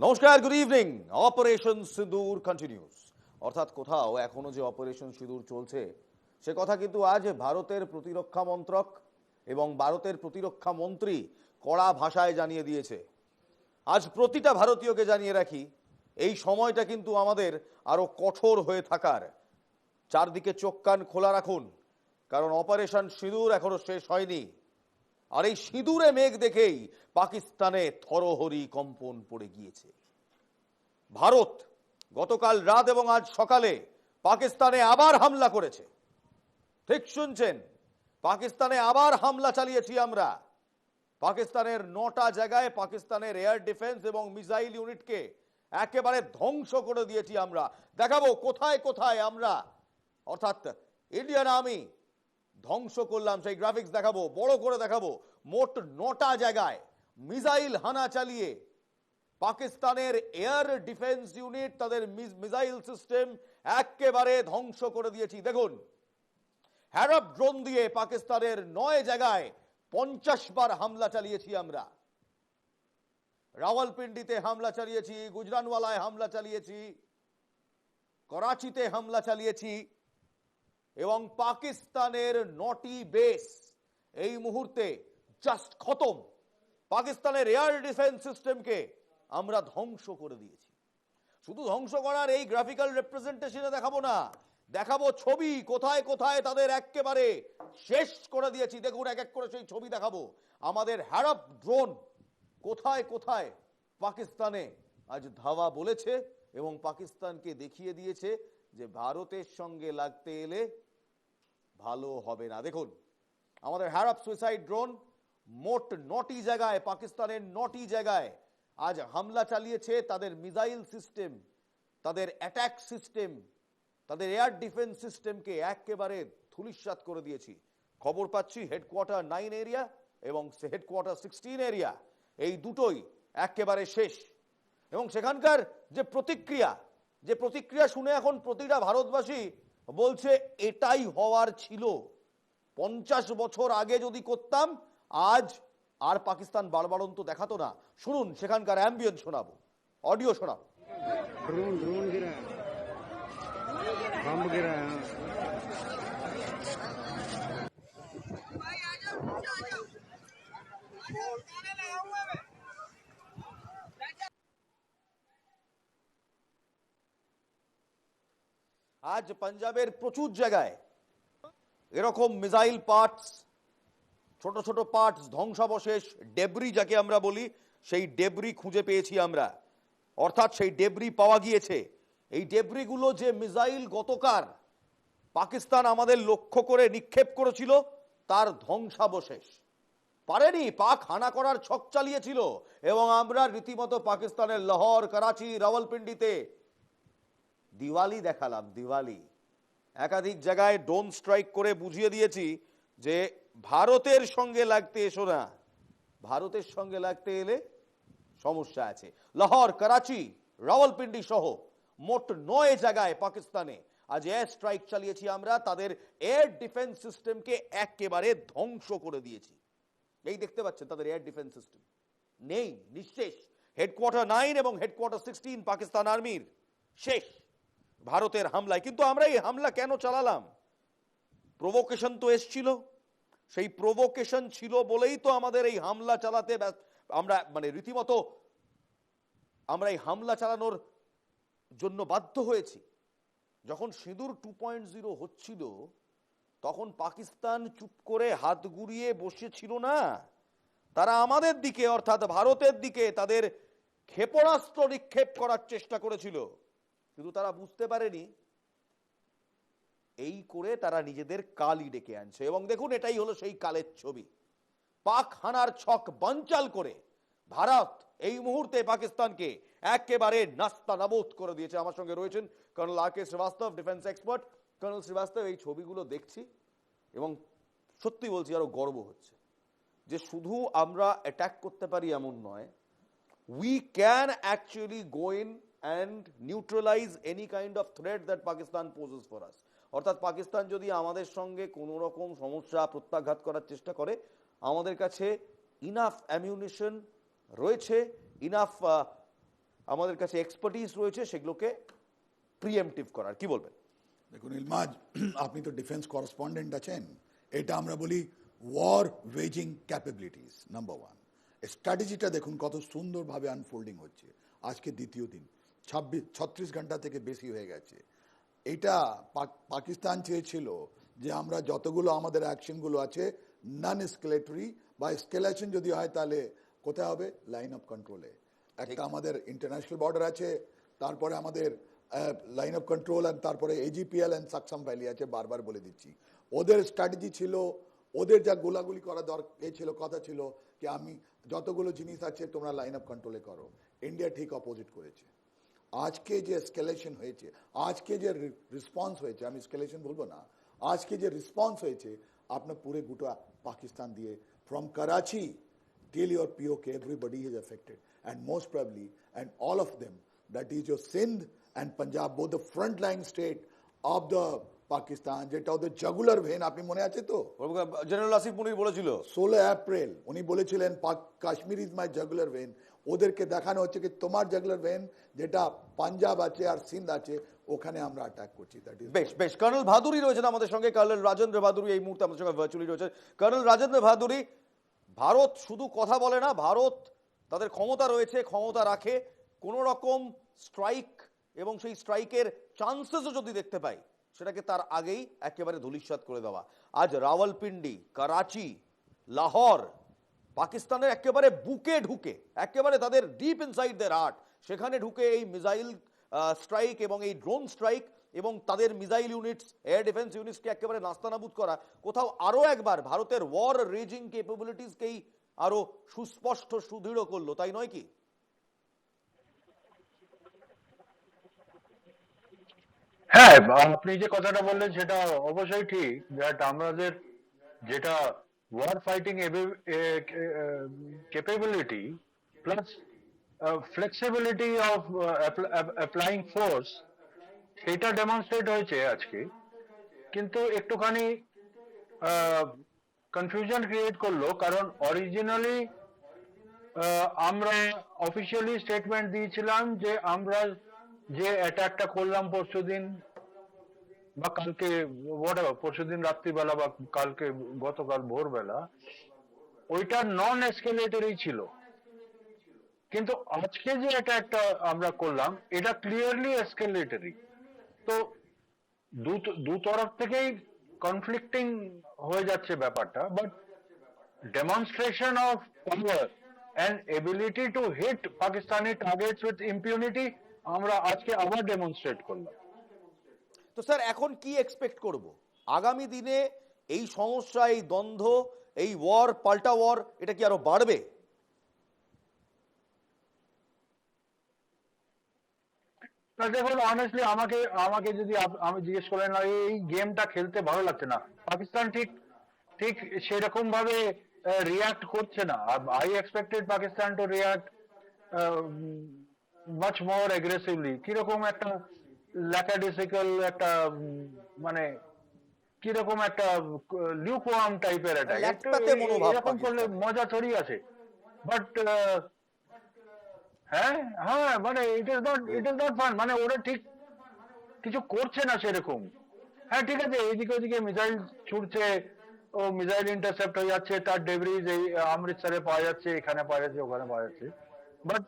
নমস্কার, good evening. Operation সিঁদুর continuous, অর্থাৎ কোথাও এখনো যে অপারেশন সিঁদুর চলছে সে কথা কিন্তু আজ ভারতের প্রতিরক্ষা মন্ত্রক এবং ভারতের প্রতিরক্ষা মন্ত্রী কড়া ভাষায় জানিয়ে দিয়েছে। আজ প্রতিটা ভারতীয়কে জানিয়ে রাখি, এই সময়টা কিন্তু আমাদের আরো কঠোর হয়ে থাকার। চারদিকে চোখ কান খোলা রাখুন, কারণ অপারেশন সিঁদুর এখনো শেষ হয়নি। আর এই সিঁদুরে মেঘ দেখেই পাকিস্তানে থরহরি কম্পন পড়ে গিয়েছে। ভারত গতকাল রাত এবং আজ সকালে পাকিস্তানে আবার হামলা করেছে। ঠিক শুনছেন, পাকিস্তানে আবার হামলা চালিয়েছি আমরা। পাকিস্তানের 9টা জায়গায় পাকিস্তানের এয়ার ডিফেন্স এবং মিসাইল ইউনিটকে একেবারে ধ্বংস করে দিয়েছি আমরা। দেখাবো কোথায় কোথায় আমরা, অর্থাৎ ইন্ডিয়ান আর্মি ধ্বংস করলাম, সেই গ্রাফিক্স দেখাবো, বড় করে দেখাবো। মোট 9টা জায়গায় মিসাইল হানা চালিয়ে পাকিস্তানের এয়ার ডিফেন্স ইউনিট, তাদের মিসাইল সিস্টেম একেবারে ধ্বংস করে দিয়েছি। দেখুন, হ্যারপ ড্রোন দিয়ে পাকিস্তানের 9 জায়গায় 50 বার হামলা চালিয়েছি আমরা। রাওয়ালপিন্ডিতে হামলা চালিয়েছি, গুজরানওয়ালায় হামলা চালিয়েছি, করাচিতে হামলা চালিয়েছি এবং পাকিস্তানের 9টি বেস এই মুহূর্তে জাস্ট খতম। পাকিস্তানের এয়ার ডিফেন্স সিস্টেমকে আমরা ধ্বংস করে দিয়েছি। শুধু ধ্বংস করার এই গ্রাফিক্যাল রিপ্রেজেন্টেশনে দেখাবো না, দেখাবো ছবি, কোথায় কোথায় তাদের একেবারে শেষ করে দিয়েছি। দেখুন, এক এক করে সেই ছবি দেখাবো। আমাদের হ্যারপ ড্রোন কোথায় কোথায় পাকিস্তানে আজ ধাওয়া বলেছে এবং পাকিস্তানকে দেখিয়ে দিয়েছে যে ভারতের সঙ্গে লাগতে এলে ভালো হবে না। দেখুন, আমাদের হ্যারপ সুইসাইড ড্রোন মোট 9টি জায়গায়, পাকিস্তানের 9টি জায়গায় আজ হামলা চালিয়েছে। তাদের মিসাইল সিস্টেম, তাদের অ্যাটাক সিস্টেম, তাদের এয়ার ডিফেন্স সিস্টেমকে একেবারে ধূলিসাৎ করে দিয়েছি। খবর পাচ্ছি হেডকোয়ার্টার 9 এরিয়া এবং হেডকোয়ার্টার 16 এরিয়া, এই দুটোই একেবারে শেষ। এবং সেখানকার যে প্রতিক্রিয়া শুনে এখন প্রতিটা ভারতবাসী বলছে এটাই হওয়ার ছিল। 50 বছর আগে যদি করতাম আজ আর পাকিস্তান বাড়বাড়ন্ত দেখাতো না। শুনুন, সেখানকার অ্যাম্বিয়েন্স শোনাবো, অডিও শোনাবো। ड्रोन गिरा, बम गिरा। আজ পাঞ্জাবের প্রচুর জায়গায় এরকম মিসাইল পার্টস, ছোট ছোট পার্টস, ধ্বংসাবশেষ, ডেবরি যাকে আমরা বলি, সেই ডেবরি খুঁজে পেয়েছি আমরা। অর্থাৎ সেই ডেবরি পাওয়া গিয়েছে। এই ডেবরিগুলো যে মিসাইল গতকাল পাকিস্তান আমাদের লক্ষ্য করে নিক্ষেপ করেছিল তার ধ্বংসাবশেষ। পারেনি, পাক হানা করার ছক চালিয়েছিল এবং আমরা রীতিমতো পাকিস্তানের লাহোর, করাচি, রাওয়ালপিন্ডিতে দিওয়ালি দেখালাম। দিওয়ালি একাধিক জায়গায় ড্রোন স্ট্রাইক করে বুঝিয়ে দিয়েছি যে ভারতের সঙ্গে লাগতে এসো না, ভারতের সঙ্গে লাগতে এলে সমস্যা আছে। লাহোর, করাচি, রাওয়ালপিন্ডি সহ মোট 9 জায়গায় পাকিস্তানে আজ এয়ার স্ট্রাইক চালিয়েছি আমরা। তাদের এয়ার ডিফেন্স সিস্টেমকে একেবারে ধ্বংস করে দিয়েছি। এই দেখতে পাচ্ছেন তাদের এয়ার ডিফেন্স সিস্টেম নেই, নিঃশেষ। হেডকোয়ার্টার 9 এবং হেডকোয়ার্টার 16 পাকিস্তান আর্মির শেষ ভারতের হামলায়। কিন্তু আমরা এই হামলা কেন চালালাম? প্রভোকেশন তো এসছিল, সেই প্রভোকেশন ছিল বলেই তো আমাদের এই হামলা চালাতে আমরা রীতিমতো আমরা এই হামলা চালানোর জন্য বাধ্য হয়েছি। যখন সিঁদুর 2.0 হচ্ছিল তখন পাকিস্তান চুপ করে হাত গুড়িয়ে বসেছিল না, তারা আমাদের দিকে অর্থাৎ ভারতের দিকে তাদের ক্ষেপণাস্ত্র নিক্ষেপ করার চেষ্টা করেছিল। কিন্তু তারা বুঝতে পারেনি এই করে তারা নিজেদের কালই ডেকে আনছে। এবং দেখুন, এটাই হলো সেই কালের ছবি। পাক হানার ছক বানচাল করে ভারত এই মুহূর্তে পাকিস্তানকে একেবারে নাস্তানাবুদ করে দিয়েছে। আমার সঙ্গে রয়েছেন colonel R K Srivastava, defence expert. Colonel Srivastava, এই ছবিগুলো দেখছি এবং সত্যি বলছি আরো গর্ব হচ্ছে যে শুধু আমরা অ্যাটাক করতে পারি এমন নয়, we can actually go in and neutralize any kind of threat that Pakistan poses for us. অর্থাৎ পাকিস্তান যদি আমাদের সঙ্গে কোনো রকম সমস্যা প্রত্যাঘাত করার চেষ্টা করে, আমাদের কাছে ইনাফ অ্যামিউনিশন রয়েছে, ইনাফ আমাদের কাছে এক্সপার্টিস রয়েছে সেগুলোকে প্রিএমটিভ করার। কি বলবেন? দেখুন ইলমাজ, আপনি তো ডিফেন্স করেসপন্ডেন্ট আছেন, এটা আমরা বলি war waging capabilities number one. স্ট্র্যাটেজিটা দেখুন কত সুন্দরভাবে আনফোল্ডিং হচ্ছে। আজকে দ্বিতীয় দিন 36 ঘন্টা থেকে বেশি হয়ে গেছে। এটা পাকিস্তান চেয়েছিল যে আমরা যতগুলো আমাদের অ্যাকশনগুলো আছে নন এসকেলেটরি বা এসকেলেশন যদি হয় তাহলে কোথায় হবে, লাইন অফ কন্ট্রোলে। একটা আমাদের ইন্টারন্যাশনাল বর্ডার আছে, তারপরে আমাদের লাইন অফ কন্ট্রোল, আর তারপরে এজিপিএল অ্যান্ড সাকসাম ভ্যালি আছে। বারবার বলে দিচ্ছি, ওদের স্ট্র্যাটেজি ছিল, ওদের যা গোলাগুলি করা দরকার ছিল, কথা ছিল কি আমি যতগুলো জিনিস আছে তোমরা লাইন অফ কন্ট্রোলে করো। ইন্ডিয়া ঠিক অপোজিট করেছে। আজকে যে এসকেলেশন হয়েছে, আজকে যে রেসপন্স হয়েছে, আমি এসকেলেশন বলবো না, আজকে যে রেসপন্স হয়েছে আপনার পুরো গোটা পাকিস্তান দিয়ে, from Karachi till your POK, everybody is affected, and most probably, and all of them, that is your Sindh and Punjab, both the frontline state of the Pakistan, যেটা ওদের জাগুলার ভেন, আপনি মনে আছে তো? জেনারেল আসিফ মুনির বলেছিল 16 এপ্রিল উনি বলেছিলেন কাশ্মীর ইজ মাই জাগুলার ভেন। ওদেরকে দেখানো হচ্ছে কি তোমার জাগুলার ভেন যেটা পাঞ্জাব আছে আর সিন্ধ আছে, ওখানে আমরা অ্যাটাক করছি। দ্যাট ইজ বেশ বেশ। কর্নেল ভাদুরী রয়েছেন আমাদের সঙ্গে, কর্নেল রাজেন্দ্র ভাদুরী এই মুহূর্তে আমাদের সঙ্গে ভার্চুয়ালি রয়েছেন। কর্নেল রাজেন্দ্র ভাদুরী, ভারত শুধু কথা বলে না, ভারত তাদের ক্ষমতা রয়েছে, ক্ষমতা রাখে। কোন রকম স্ট্রাইক এবং সেই স্ট্রাইকের চান্সেসও যদি দেখতে পাই সেটাকে তার আগেই একেবারে ধূলিসাৎ করে দেওয়া। আজ রাওয়ালপিন্ডি, করাচি, লাহোর, পাকিস্তানের একেবারে বুকে ঢুকে, একেবারে তাদের ডিপ ইনসাইড দের হার্ট, সেখানে ঢুকে এই মিসাইল স্ট্রাইক এবং এই ড্রোন স্ট্রাইক এবং তাদের মিসাইল ইউনিটস, এয়ার ডিফেন্স ইউনিটসকে একেবারে নাস্তানাবুদ করা, কোথাও আরো একবার ভারতের ওয়ার রেজিং ক্যাপাবিলিটিসকেই আরো সুস্পষ্ট সুদৃঢ় করলো, তাই নয় কি? হ্যাঁ, আপনি যে কথাটা বললেন সেটা অবশ্যই ঠিক, দ্যাট আমাদের যেটা war fighting capability plus flexibility of applying force, সেটা ডেমনস্ট্রেট হয়েছে আজকে। কিন্তু একটুখানি কনফিউশন ক্রিয়েট করলো, কারণ অরিজিনালি আমরা অফিসিয়ালি স্টেটমেন্ট দিয়েছিলাম যে আমরা যে অ্যাটাকটা করলাম পরশুদিন বা কালকে, পরশুদিন রাত্রিবেলা বা কালকে গতকাল ভোরবেলা, ওইটা নন এসকেলেটরি ছিল। কিন্তু আজকে যে অ্যাটাকটা আমরা করলাম এটা ক্লিয়ারলি এসকেলেটরি। তো দু তরফ থেকেই কনফ্লিক্টিং হয়ে যাচ্ছে ব্যাপারটা, but demonstration of power and ability to hit Pakistani targets with impunity আমরা আজকে আবার ডেমনস্ট্রেট করলাম। তো স্যার এখন কি এক্সপেক্ট করব আগামী দিনে? এই সমস্যা, এই দ্বন্দ্ব, এই ওয়ার, পাল্টা ওয়ার, এটা কি আরো বাড়বে? দেখুন, অনেস্টলি আমাকে যদি আমি জিজ্ঞেস করেন, এই গেমটা খেলতে ভালো লাগছে না। পাকিস্তান ঠিক ঠিক সেরকম ভাবে রিয়াক্ট করছে না। I expected Pakistan to react much more aggressively. কিরকম একটা ল্যাকাডিসিক্যাল একটা মানে কিরকম একটা লিউকওয়ার্ম টাইপের অ্যাটাক, ল্যাকটাতে মনোভাব এরকম করলে পাকিস্তানের। মজা থোড়ি আছে। বাট হ্যাঁ হ্যাঁ, মানে ইট ইজ নট ফান। মানে ওরা ঠিক কিছু করছে না সেরকম। হ্যাঁ ঠিক আছে, এদিকে ওদিকে মিসাইল ছুটছে, ও মিসাইল ইন্টারসেপ্ট হয়ে যাচ্ছে, তার ডেব্রিজ এই অমৃতসরে পাওয়া যাচ্ছে, এখানে পাওয়া যাচ্ছে, ওখানে পাওয়া যাচ্ছে, but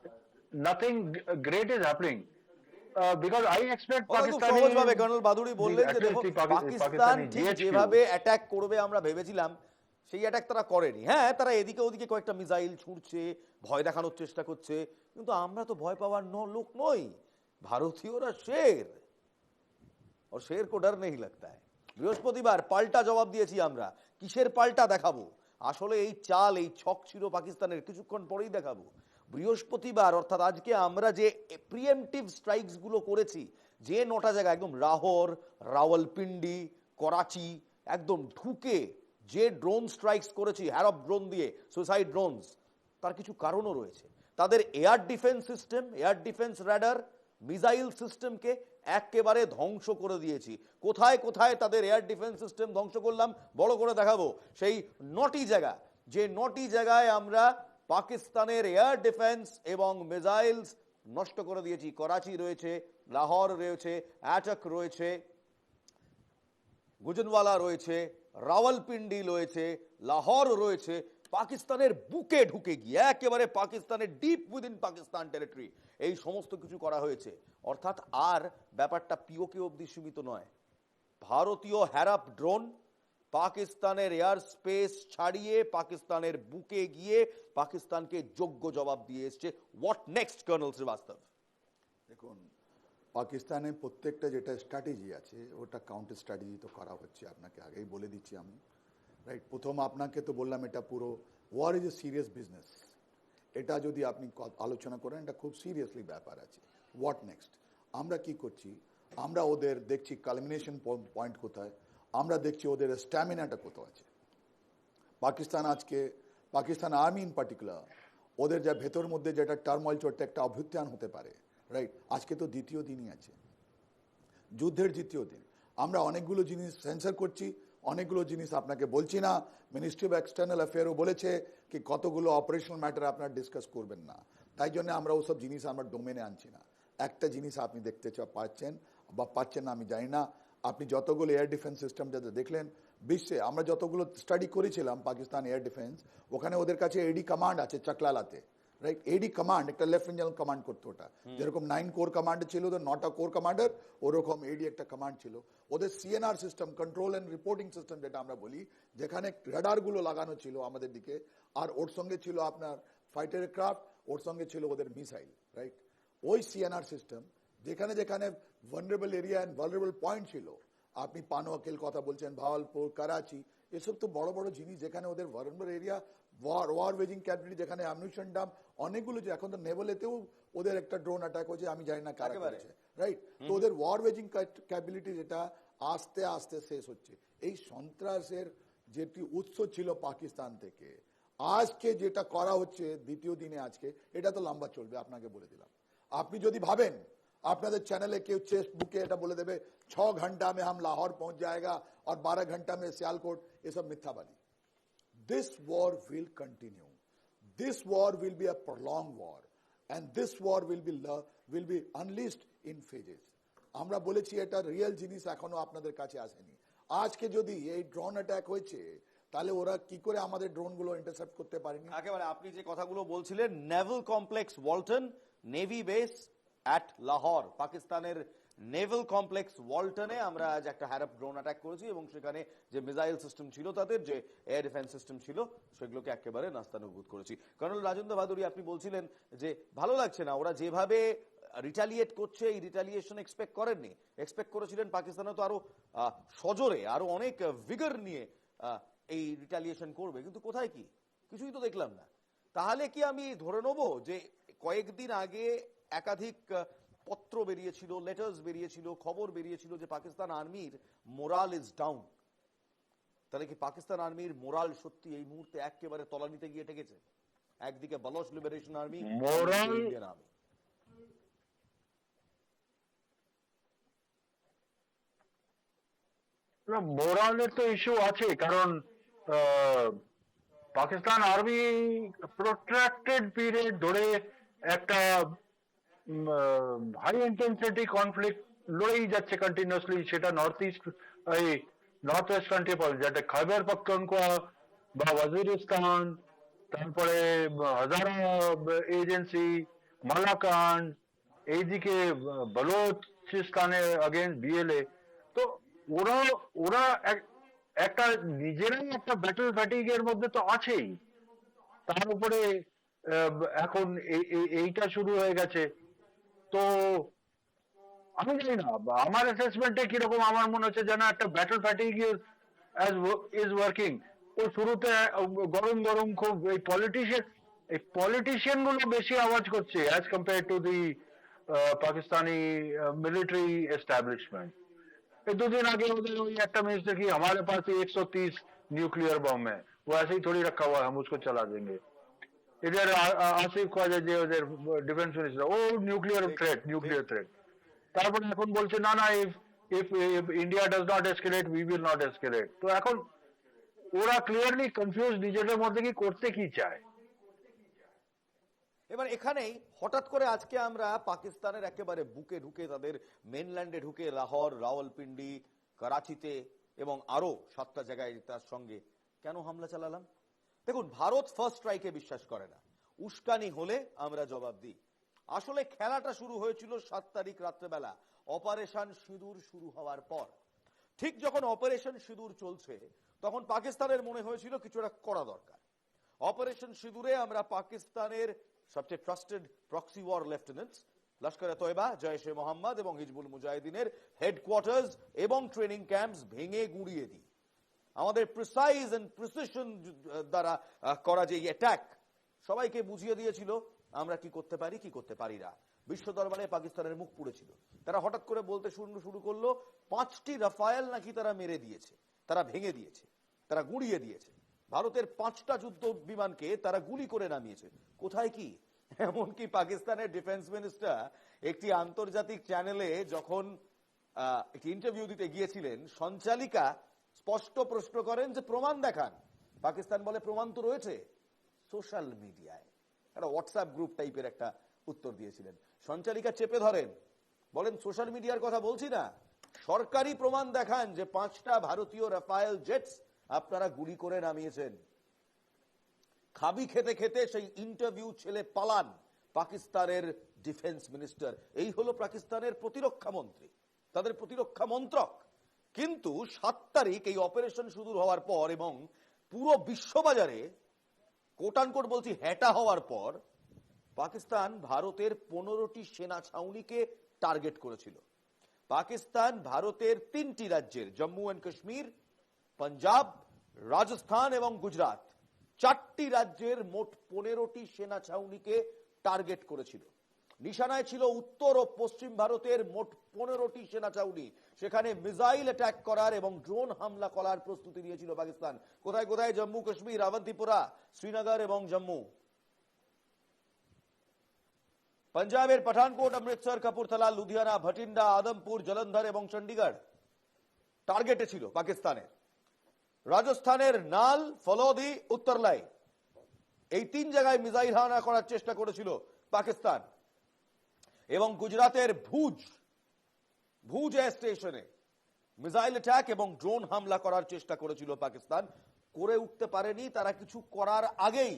nothing great is happening. Because I expect খুব পাকিস্তানি, সহজভাবে কর্নেল ভাদুরী বললেন যে দেখো, পাকিস্তান ঠিক যেভাবে অ্যাটাক করবে আমরা ভেবেছিলাম সেই অ্যাটাক তারা করেনি। হ্যাঁ, তারা এদিকে ওদিকে কয়েকটা মিসাইল ছুঁড়ছে, ভয় দেখানোর চেষ্টা করছে, কিন্তু আমরা তো ভয় পাওয়ার লোক নই। ভারতীয়রা শের, और शेर को डर नहीं लगता है। বৃহস্পতিবার পাল্টা জবাব দিয়েছি আমরা। কিসের পাল্টা দেখাবো? আসলে এই চাল, এই ছক ছিল পাকিস্তানের, কিছুক্ষণ পরেই দেখাবো। বৃহস্পতিবার অর্থাৎ আজকে আমরা যে প্রিএমটিভ স্ট্রাইকস গুলো করেছি, যে 9টা জায়গা, একদম লাহোর, রাওয়ালপিন্ডি, করাচি, একদম ঢুকে যে ড্রোন স্ট্রাইকস করেছি, হ্যারপ ড্রোন দিয়ে, সুইসাইড ড্রোনস, তার কিছু কারণও রয়েছে। তাদের air defence system, air defence radar, missile সিস্টেমকে একেবারে ধ্বংস করে দিয়েছি। কোথায় কোথায় তাদের এয়ার ডিফেন্স সিস্টেম ধ্বংস করলাম বড় করে দেখাবো। সেই 9টি জায়গা, যে 9টি জায়গায় আমরা পাকিস্তানের এয়ার ডিফেন্স এবং মিসাইলস নষ্ট করে দিয়েছি। করাচি রয়েছে, লাহোর রয়েছে, অ্যাটাক রয়েছে, গুজনওয়ালা রয়েছে, রাওয়ালপিন্ডি রয়েছে, লাহোর রয়েছে। পাকিস্তানের বুকে ঢুকে গিয়ে একেবারে পাকিস্তানের ডিপ উইদিন পাকিস্তান টেরিটরি এই সমস্ত কিছু করা হয়েছে। অর্থাৎ আর ব্যাপারটা পিওকে অবধি সীমিত নয়। ভারতীয় হ্যারাপ ড্রোন পাকিস্তানের এয়ার স্পেস ছাড়িয়ে পাকিস্তানের বুকে গিয়ে পাকিস্তানকে যোগ্য জবাব দিয়ে এসছে। What next colonel Srivastava? দেখুন, পাকিস্তানের প্রত্যেকটা যেটা স্ট্র্যাটেজি আছে ওটা কাউন্টার স্ট্র্যাটেজি তো করা হচ্ছে, আপনাকে আগেই বলে দিচ্ছি আমি, রাইট? প্রথম আপনাকে তো বললাম এটা পুরো war is a serious business. এটা যদি আপনি আলোচনা করেন এটা খুব সিরিয়াসলি ব্যাপার আছে। What next? আমরা কি করছি? আমরা ওদের দেখছি কালমিনেশন পয়েন্ট কোথায়, আমরা দেখছি ওদের স্ট্যামিনাটা কোথাও আছে। পাকিস্তান আর্মি ইন পার্টিকুলার, ওদের যা ভেতর মধ্যে যেটা টার্ময়েল চলতে একটা অভ্যুত্থান হতে পারে, রাইট? আজকে তো দ্বিতীয় দিনই আছে, যুদ্ধের দ্বিতীয় দিন। আমরা অনেকগুলো জিনিস সেন্সর করছি, অনেকগুলো জিনিস আপনাকে বলছি না। মিনিস্ট্রি অফ এক্সটার্নাল অ্যাফেয়ারও বলেছে কি কতগুলো অপারেশনাল ম্যাটার আপনারা ডিসকাস করবেন না, তাই জন্য আমরা ওসব জিনিস আমরা ডোমেনে আনছি না। একটা জিনিস আপনি দেখতে পাচ্ছেন বা পাচ্ছেন না আমি জানি না, আপনি যতগুলো এয়ার ডিফেন্স সিস্টেম যাতে দেখলেন বিশ্বে, আমরা যতগুলো স্টাডি করেছিলাম পাকিস্তান এয়ার ডিফেন্স, ওখানে ওদের কাছে এডি কমান্ড আছে চাকলালাতে, রাইট? এডি কমান্ড একটা লেফটেন্যান্ট জেনারেল কমান্ড করতো, ওটা যেরকম 9 কোর কমান্ড ছিল, ওদের 9টা কোর কমান্ডার, ওরকম এডি একটা কমান্ড ছিল। ওদের CNR system, control and reporting system যেটা আমরা বলি, যেখানে রাডারগুলো লাগানো ছিল আমাদের দিকে, আর ওর সঙ্গে ছিল আপনার ফাইটার এয়ারক্রাফট, ওর সঙ্গে ছিল ওদের মিসাইল, রাইট? ওই সিএনআর সিস্টেম যেখানে যেখানে vulnerable area and vulnerable point ছিল, আপনি পানোয়াকেল কথা বলছেন, ভাওয়ালপুর, করাচি, এসব তো বড় বড় জিনিস যেখানে ওদের vulnerable area, war waging capability, যেখানে অ্যামিউনিশন ডাম অনেকগুলো, যে এখন তো নেভেলেতেও ওদের একটা ড্রোন অ্যাটাক হয়েছে, আমি জানি না কারা করেছে, রাইট? তো ওদের ওয়ার ওয়েজিং ক্যাপাবিলিটি যেটা আস্তে আস্তে শেষ হচ্ছে। এই সন্ত্রাসের যেটি উৎস ছিল পাকিস্তান থেকে, আজকে যেটা করা হচ্ছে দ্বিতীয় দিনে আজকে, এটা তো লম্বা চলবে, আপনাকে বলে দিলাম। আপনি যদি ভাবেন আপনাদের চ্যানেলে কেউ চেস্ট বুকে এটা বলে দেবে 6 ঘন্টা में हम लाहौर पहुंच जाएगा और 12 घंटा में सियालकोट, ये सब मिथ्याबाजी। This war will continue. This war will be a prolonged war, and this war will be unleashed in phases. আমরা বলেছি এটা রিয়েল জিনিস এখনো আপনাদের কাছে আসেনি। আজকে যদি এই ড্রোন অ্যাটাক হয়েছে, তাহলে ওরা কি করে আমাদের ড্রোনগুলো ইন্টারসেপ্ট করতে পারেনি? একেবারে আপনি যে কথাগুলো বলছিলেন, Naval complex Walton, navy base at Lahore, পাকিস্তানের নেভাল কমপ্লেক্স ওয়ালটনে আমরা আজ একটা হ্যারাপ ড্রোন অ্যাটাক করেছি এবং সেখানে যে মিসাইল সিস্টেম ছিল, তাদের যে এয়ার ডিফেন্স সিস্টেম ছিল, সেগুলোকে একেবারে নাস্তানুভূত করেছি। কর্নেল রাজেন্দ্র ভাদুরী, আপনি বলছিলেন যে ভালো লাগছে না ওরা যেভাবে রিটালিয়েট করছে, এই রিটালিয়েশন এক্সপেক্ট করেননি। এক্সপেক্ট করেছিলেন পাকিস্তানে তো আরো সজোরে, আরো অনেক ভিগর নিয়ে এই রিটালিয়েশন করবে, কিন্তু কোথায় কি, কিছুই তো দেখলাম না। তাহলে কি আমি ধরে নেব যে কয়েকদিন আগে একাধিক পত্র বেরিয়েছিল, লেটার্স বেরিয়েছিল, খবর বেরিয়েছিল যে পাকিস্তান আর্মির মোরাল ইজ ডাউন? তাহলে কি পাকিস্তান আর্মির মোরাল সত্যি এই মুহূর্তে একেবারে তলানিতে গিয়ে ঠেকেছে? একদিকে Baloch liberation army, Indian army. মোরালের তো ইস্যু আছে, কারণ পাকিস্তান আর্মি প্রোট্রাক্টেড পিরিয়ড ধরে একটা হাই ইন্টেন্সিটি কনফ্লিক্ট লড়েই যাচ্ছে কন্টিনিউয়াসলি। সেটা নর্থ ওয়েস্ট কান্ট্রি, যেটা খাইবার পাখতুনখোয়া বা ওয়াজিরিস্তান, তারপরে হাজারা এজেন্সি, মালাকান, এইদিকে বলোচিস্তানে अगेंस्ट বিএলএ। তো ওরা একটা নিজেরাই একটা ব্যাটল ফ্যাটিগের মধ্যে তো আছেই, তার উপরে এখন এইটা শুরু হয়ে গেছে। তো আমি জানি না, আমার অ্যাসেসমেন্টে কিরকম, আমার মনে হচ্ছে যেন একটা ব্যাটল ফ্যাটিগ ইজ ওয়ার্কিং। ও শুরুতে গরম গরম খুব এই পলিটিশিয়ান গুলো বেশি আওয়াজ করছে as compare to the Pakistani military establishment. ये 2 दिन आगे उधर वही একটা मिनिस्टर की हमारे पास 130 न्यूक्लियर बम है, वो ऐसे ही थोड़ी रखा हुआ है, हम उसको चला देंगे। इधर आसिफ ख्वाजा जी उधर डिफेंस मिनिस्टर, वो न्यूक्लियर थ्रेट। তারপরে এখন বলছে না না, if India does not escalate, we will not escalate। তো এখন ওরা ক্লিয়ারলি কনফিউজ নিজেদের মধ্যে কি করতে কি চায়। এবার এখানেই হঠাৎ করে আজকে আমরা পাকিস্তানের একেবারে বুকে ঢুকে, তাদের মেনল্যান্ডে ঢুকে লাহোর, রাওয়ালপিন্ডি, করাচিতে এবং আরো 7টা জায়গায় তার সঙ্গে কেন হামলা চালালাম? দেখুন, ভারত ফার্স্ট স্ট্রাইকে বিশ্বাস করে না। উস্কানি হলে আমরা জবাব দিই। আসলে খেলাটা শুরু হয়েছিল 7 তারিখ রাত্রেবেলা অপারেশন সিঁদুর শুরু হওয়ার পর। ঠিক যখন অপারেশন সিঁদুর চলছে তখন পাকিস্তানের মনে হয়েছিল কিছু একটা করা দরকার। অপারেশন সিঁদুরে আমরা পাকিস্তানের সবচেয়ে ট্রাস্টেড প্রক্সি ওয়ার লেফটেন্যান্টস লস্কর-এ তয়বা, জয়শে মোহাম্মদ এবং হিজবুল মুজাহিদিনের হেডকোয়ার্টার্স এবং ট্রেনিং ক্যাম্পস ভেঙে গুঁড়িয়ে দিই। আমাদের প্রিসাইজ এন্ড প্রিসিশন দ্বারা করা যে অ্যাটাক সবাইকে বুঝিয়ে দিয়েছিল আমরা কি করতে পারি কি করতে পারি না। বিশ্ব দরবারে পাকিস্তানের মুখ পুড়েছিল। তারা হঠাৎ করে বলতে শুরু করলো 5টি রাফায়েল নাকি তারা মেরে দিয়েছে, তারা ভেঙে দিয়েছে, তারা গুঁড়িয়ে দিয়েছে। ভারতের 5টা যুদ্ধ বিমানকে তারা গুলি করে নামিয়েছে। কোথায় কি? এমনকি পাকিস্তানের ডিফেন্স মিনিস্টার একটি আন্তর্জাতিক চ্যানেলে যখন একটি ইন্টারভিউ দিতে গিয়েছিলেন, সঞ্চালিকা স্পষ্ট প্রশ্ন করেন যে প্রমাণ দেখান। পাকিস্তান বলে প্রমাণ তো রয়েছে সোশ্যাল মিডিয়ায়। একটা হোয়াটসঅ্যাপ গ্রুপ টাইপের একটা উত্তর দিয়েছিলেন। সঞ্চালিকা চেপে ধরেন, বলেন সোশ্যাল মিডিয়ার কথা বলছি না, সরকারি প্রমাণ দেখান যে 5টা ভারতীয় রাফায়েল জেটস আপনারা গুলি করে নামিয়েছেন। খাবি খেতে খেতে সেই ইন্টারভিউ ছেলে পালান পাকিস্তানের ডিফেন্স মিনিস্টার। এই হলো পাকিস্তানের প্রতিরক্ষা মন্ত্রী, তাদের প্রতিরক্ষা মন্ত্রক। কিন্তু 7 তারিখ এই অপারেশন শুরু হওয়ার পর এবং পুরো বিশ্ববাজারে কোটানকোট বলছি হ্যাটা হওয়ার পর পাকিস্তান ভারতের 15টি সেনা ছাউনিকে টার্গেট করেছিল। পাকিস্তান ভারতের 3টি রাজ্যের জম্মু এন্ড কাশ্মীর, পাঞ্জাব, রাজস্থান এবং গুজরাট 4টি রাজ্যের মোট 15টি সেনা ছাউনিকে টার্গেট করেছিল। নিশানায় ছিল উত্তর ও পশ্চিম ভারতের মোট 15টি সেনা ছাউনি। সেখানে মিসাইল অ্যাটাক করার এবং ড্রোন হামলা করার প্রস্তুতি নিয়েছিল পাকিস্তান। কোথায় কোথায়? জম্মু কাশ্মীর, আবন্তিপুরা, শ্রীনগর এবং জম্মু। পাঞ্জাবের পাঠানকোট, অমৃতসর, কাপুরথালা, লুধিয়ানা, ভটিন্ডা, আদমপুর, জলন্ধর এবং চণ্ডীগড় টার্গেটে ছিল পাকিস্তানের। রাজস্থানের নাল, ফলোদি, উত্তরলাই এই 3 জায়গায় মিসাইল হামলা করার চেষ্টা করেছিল পাকিস্তান। এবং গুজরাতের ভুজ এয়ার স্টেশনে মিসাইল অ্যাটাক এবং ড্রোন হামলা করার চেষ্টা করেছিল পাকিস্তান। করে উঠতে পারেনি। তারা কিছু করার আগেই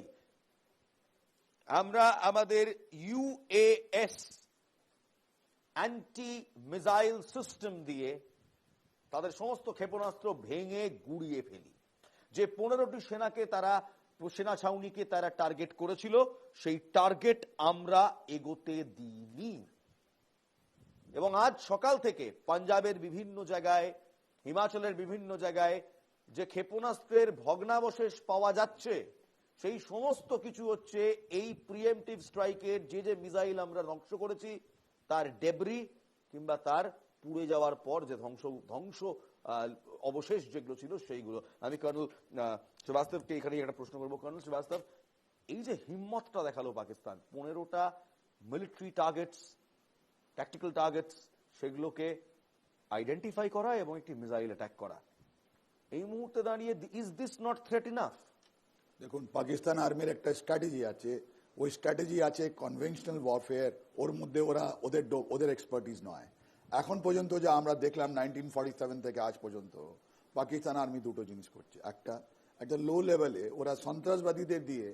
আমরা আমাদের UAS অ্যান্টি মিসাইল সিস্টেম দিয়ে তাদের সমস্ত ক্ষেপণাস্ত্র ভেঙে গুড়িয়ে ফেলি। যে 15টি সেনা ছাউনিকে তারা টার্গেট করেছিল সেই টার্গেট আমরা এগোতে দিইনি। এবং আজ সকাল থেকে পাঞ্জাবের বিভিন্ন জায়গায়, হিমাচলের বিভিন্ন জায়গায় যে ক্ষেপণাস্ত্রের ভগ্নাবশেষ পাওয়া যাচ্ছে সেই সমস্ত কিছু হচ্ছে এই প্রিএমটিভ স্ট্রাইকের যে মিসাইল আমরা ধ্বংস করেছি তার ডেবরি কিংবা তার পুড়ে যাওয়ার পর যে ধ্বংস অবশেষ যেগুলো ছিল সেইগুলো। আমি কর্নেল শ্রীবাস্তবকে এখানে একটা প্রশ্ন করবো। কর্নেল শ্রীবাস্তব, এই যে হিম্মতটা দেখালো পাকিস্তান, 15টা মিলিটারি টার্গেটস, ট্যাকটিক্যাল টার্গেটস, সেগুলোকে আইডেন্টিফাই করা এবং একটি মিসাইল অ্যাটাক করা, এই মুহূর্তে দাঁড়িয়ে is this not threat enough? দেখুন, পাকিস্তান আর্মির একটা স্ট্র্যাটেজি আছে। ওই স্ট্র্যাটেজি আছে কনভেনশনাল ওয়ারফেয়ার। ওর মধ্যে ওদের এক্সপার্টিস নয়। এখন পর্যন্ত যে আমরা দেখলাম 1947 থেকে আজ পর্যন্ত পাকিস্তান আর্মি দুটো জিনিস করছে। একটা লো লেভেলে ওরা সন্ত্রাসবাদীদের দিয়ে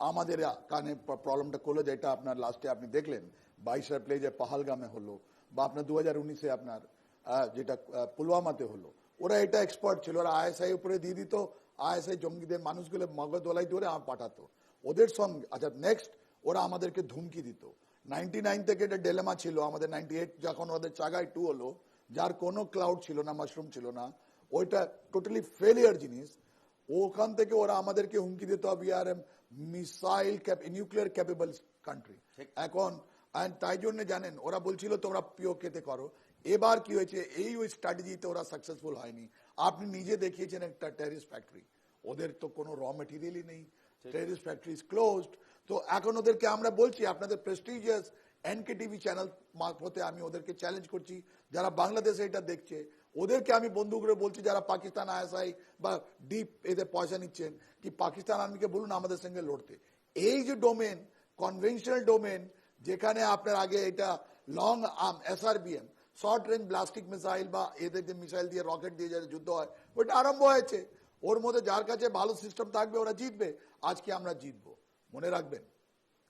আমাদের কানে প্রবলেমটা করলো, যেটা আপনার লাস্টে আপনি দেখলেন 22 এপ্রিল যে পাহালগামে হলো, বা আপনার 2019-এ আপনার যেটা পুলওয়ামাতে হলো। ওরা এটা এক্সপার্ট ছিল। ওরা ISI উপরে দিয়ে দিত, ISI জঙ্গিদের মানুষগুলো মগধওয়ালাই ধরে পাঠাতো ওদের সঙ্গে। আচ্ছা, নেক্সট ওরা আমাদেরকে ধুমকি দিত। 99 থেকে এটা ডেলেমা ছিল আমাদের। 98 যখন ওদের চাগাই 2 হলো, যার কোনো ক্লাউড ছিল না, মাশরুম ছিল না, ওইটা টোটালি ফেলিয়ার জিনিস। ওখান থেকে ওরা আমাদেরকে হুমকি দিত, we are missile nuclear capable country. এখন তাই জন্য জানেন ওরা বলছিল তোমরা পিওকেতে করো। এবার কি হয়েছে, এই ওই স্ট্র্যাটেজিতে ওরা সাকসেসফুল হয়নি। আপনি নিজে দেখিয়েছেন একটা টেরিস্ট ফ্যাক্টরি, ওদের তো কোনো র মেটেরিয়ালই নেই, টেরিস্ট ফ্যাক্টরি ইজ ক্লোজড। তো এখন ওদেরকে আমরা বলছি, আপনাদের প্রেস্টিজিয়াস NKTV চ্যানেল মারফতে আমি ওদেরকে চ্যালেঞ্জ করছি, যারা বাংলাদেশে এটা দেখছে ওদেরকে আমি বন্ধু করে বলছি, যারা পাকিস্তান ISI বা ডিপ এদের পয়সা নিচ্ছেন, কি পাকিস্তান আর্মিকে বলুন আমাদের সঙ্গে লড়তে। এই যে ডোমেন কনভেনশনাল ডোমেন যেখানে আপনার আগে এটা long arm SRBM short range ballistic missile বা এদের যে মিসাইল দিয়ে রকেট দিয়ে যারা যুদ্ধ হয় ওটা আরম্ভ হয়েছে। ওর মধ্যে যার কাছে ভালো সিস্টেম থাকবে ওরা জিতবে। আজকে আমরা জিতবো। মনে রাখবেন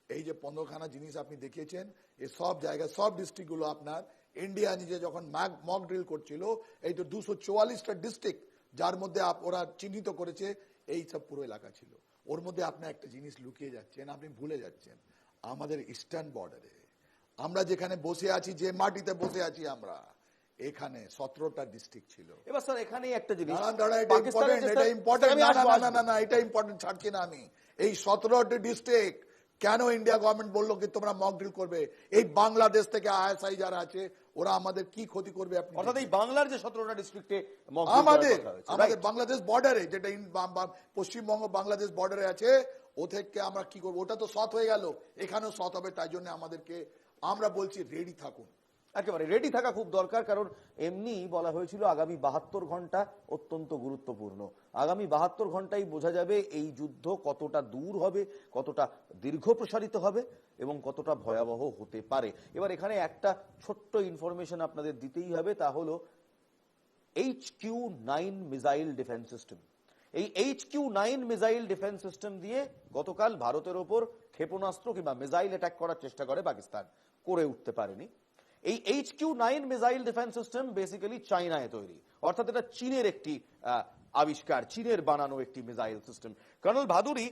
এই যে 15খানা জিনিস আপনি দেখিয়েছেন এই সব জায়গায় সব ডিস্ট্রিক্ট গুলো আপনার ইন্ডিয়া নিজে যখন মক ড্রিল করছিল এই তো 244টা ডিস্ট্রিক্ট যার মধ্যে ওরা চিহ্নিত করেছে এই সব পুরো এলাকা ছিল। ওর মধ্যে আপনি একটা জিনিস লুকিয়ে যাচ্ছেন, আপনি ভুলে যাচ্ছেন আমাদের ইস্টার্ন বর্ডারে আমরা যেখানে বসে আছি, যে মাটিতে বসে আছি আমরা, এখানে 17টা ডিস্ট্রিক্ট ছিল। এবার স্যার এখানেই একটা জিনিস এটা ইম্পর্টেন্ট না এটা ইম্পর্টেন্ট ছাড়ছি না আমি। এই 17টি ডিস্ট্রিক্ট কেন ইন্ডিয়া গভর্নমেন্ট বললো কি তোমরা মক ড্রিল করবে? এই বাংলাদেশ থেকে ISI যারা আছে ওরা আমাদের কি ক্ষতি করবে আপনি? অর্থাৎ এই বাংলার যে 17টা ডিস্ট্রিক্টে আমাদের বাংলাদেশ বর্ডারে যেটা পশ্চিমবঙ্গ বাংলাদেশ বর্ডারে আছে ও থেকে আমরা কি করবো? ওটা তো সৎ হয়ে গেল, এখানেও সৎ হবে। তাই জন্য আমাদেরকে আমরা বলছি রেডি থাকুন। একেবারে রেডি থাকা খুব দরকার, কারণ এমনি বলা হয়েছিল আগামী 72 ঘন্টা অত্যন্ত গুরুত্বপূর্ণ। আগামী 72 ঘন্টায় বোঝা যাবে এই যুদ্ধ কতটা দূর হবে, কতটা দীর্ঘ প্রসারিত হবে এবং কতটা ভয়াবহ হতে পারে। এবার এখানে একটা ছোট্ট ইনফরমেশন আপনাদের দিতেই হবে, তা হলো HQ-9 মিসাইল ডিফেন্স সিস্টেম। এই HQ-9 মিসাইল ডিফেন্স সিস্টেম দিয়ে গতকাল ভারতের ওপর ক্ষেপণাস্ত্র কিংবা মিসাইল অ্যাটাক করার চেষ্টা করে পাকিস্তান, করে উঠতে পারেনি। এই HQ-9 missile defence system basically চায়নায় তৈরি, অর্থাৎ এটা চীনের একটি আবিষ্কার, চীনের বানানো একটি মিসাইল সিস্টেম। কর্নেল ভাদুরী,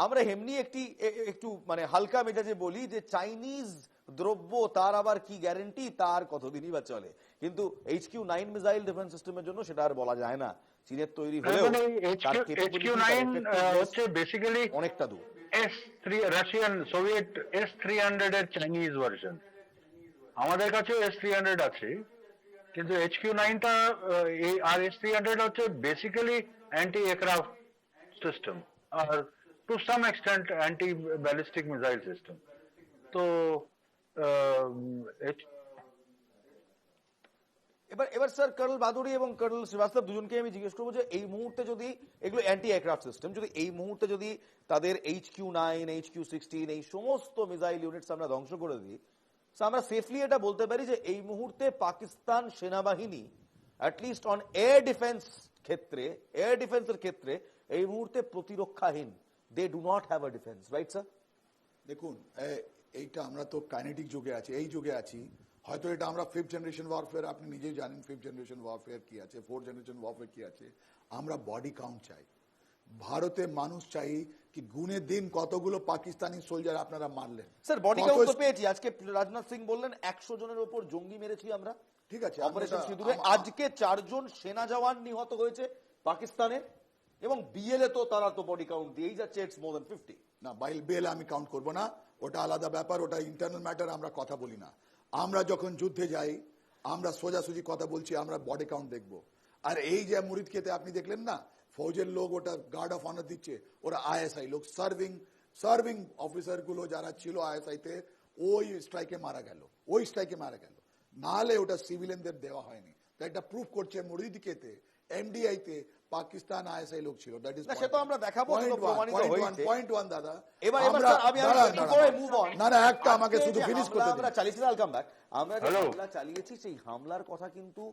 আমরা এমনি একটু মানে হালকা মেজাজে বলি যে চাইনিজ দ্রব্য তার আবার কি গ্যারান্টি, তার কতদিনই বা চলে, কিন্তু HQ-9 মিসাইল ডিফেন্স সিস্টেমের জন্য সেটা আর বলা যায় না। চীনের তৈরি হলেও HQ-9 হচ্ছে বেসিক্যালি অনেকটা দূর। S3 রাশিয়ান সোভিয়েত S300 এর চাইনিজ ভার্সন। আমাদের কাছে S300 আছে, কিন্তু HQ-9টা আর S300 হচ্ছে বেসিক্যালি অ্যান্টি এয়ারক্রাফট সিস্টেম আর to some extent anti ballistic missile system. তো এবার স্যার কর্নেল ভাদুরী এবং কর্নেল শ্রীবাস্তব দুজনকে আমি জিজ্ঞেস করবো যে এই মুহূর্তে যদি এগুলো অ্যান্টি এয়ারক্রাফট সিস্টেম, যদি এই মুহূর্তে যদি তাদের HQ-9 HQ-16 এই সমস্ত মিসাইল ইউনিটস আমরা ধ্বংস করে দিই, আমরা সেফলি এটা বলতে পারি যে এই মুহূর্তে পাকিস্তান সেনাবাহিনী অ্যাটলিস্ট অন এয়ার ডিফেন্সের ক্ষেত্রে এই মুহূর্তে প্রতিরক্ষাহীন। They do not have a defence, right sir? দেখুন এইটা আমরা তো কাইনেটিক যুগে আছি, এই যুগে আছি। হয়তো এটা আমরা 5th জেনারেশন ওয়ারফেয়ার, আপনি নিজেই জানেন 5th জেনারেশন ওয়ারফেয়ার কি আছে, 4th জেনারেশন ওয়ারফেয়ার কি আছে। আমরা বডি কাউন্ট চাই, ভারতে মানুষ চাই কি গুণে দিন কতগুলো পাকিস্তানি সোলজার আপনারা মারলেন। স্যার বডি কাউন্ট তো পেয়েছি, আজকে রাজনাথ সিং বললেন 100 জনের উপর জঙ্গি মেরেছি আমরা, ঠিক আছে। অপারেশন সিঁদুরে আজকে 4 জন সেনা জওয়ান নিহত হয়েছে পাকিস্তানের, এবং বিএলএ তো তারা তো বডি কাউন্ট দিয়েই যাচ্ছে, ইটস মোর দ্যান 50 না। বিএলএ আমি কাউন্ট করব না, ওটা আলাদা ব্যাপার, ওটা ইন্টারনাল ম্যাটার, আমরা কথা বলি না। আমরা যখন যুদ্ধে যাই আমরা সোজাসুজি কথা বলছি, আমরা বডি কাউন্ট দেখব। আর এই যে মুরিদ খেতে আপনি দেখলেন না, ফৌজের লোক ওটা গার্ড অফ অনার দিচ্ছে, ওরা ISI লোক, সার্ভিং অফিসার গুলো যারা ছিল ISI তে ওই স্ট্রাইকে মারা গেল, নাহলে ওটা সিভিলিয়ানদের দেওয়া হয়নি। তাই এটা প্রুফ করছে মুরিদ খেতে MDI তে পাকিস্তান ISI লোক ছিল। দ্যাট ইজ সে তো আমরা দেখাবো, প্রমাণিত হয়েছে। পয়েন্ট 1 দাদা। এবার স্যার আমি বিফোর মুভ অন, না একটা আমাকে শুধু ফিনিশ করতে দিন। আমরা চালিয়েছি, আল কাম ব্যাক, আমরা যে হামলা চালিয়েছি সেই হামলার কথা কিন্তু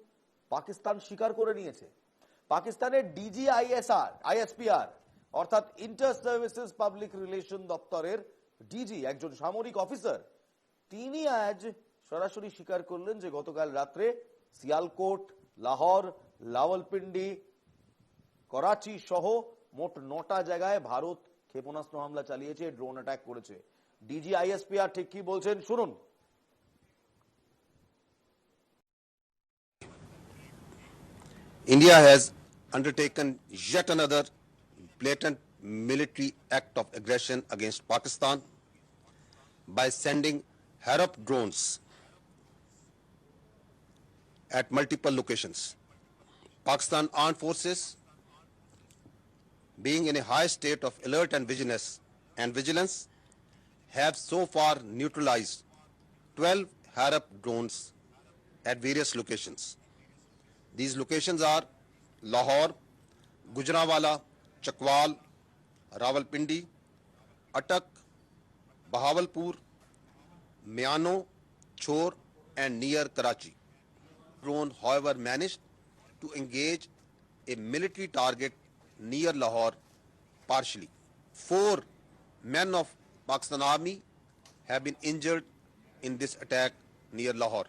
পাকিস্তান স্বীকার করে নিয়েছে। পাকিস্তানের ISPR অর্থাৎ ইন্টার সার্ভিসেস পাবলিক রিলেশন দপ্তরের ডিজি, একজন সামরিক অফিসার, তিনি আজ সরাসরি স্বীকার করলেন যে গতকাল রাত্রে সিয়ালকোট, লাহোর, রাওয়ালপিন্ডি, করাচি সহ মোট 9টা জায়গায় ভারত ক্ষেপণাস্ত্র হামলা চালিয়েছে, ড্রোন অ্যাটাক করেছে। ডিজি ISPR ঠিক কি বলছেন শুনুন। India has undertaken yet another blatant military act of aggression against Pakistan by sending Harap drones at multiple locations. Pakistan Armed Forces, being in a high state of alert and vigilance, have so far neutralized 12 Harap drones at various locations. These locations are Lahore, Gujranwala, Chakwal, Rawalpindi, Attak, Bahawalpur, Miano, Chor, and near Karachi. Drone, however, managed to engage a military target near Lahore partially. 4 men of Pakistan Army have been injured in this attack near Lahore.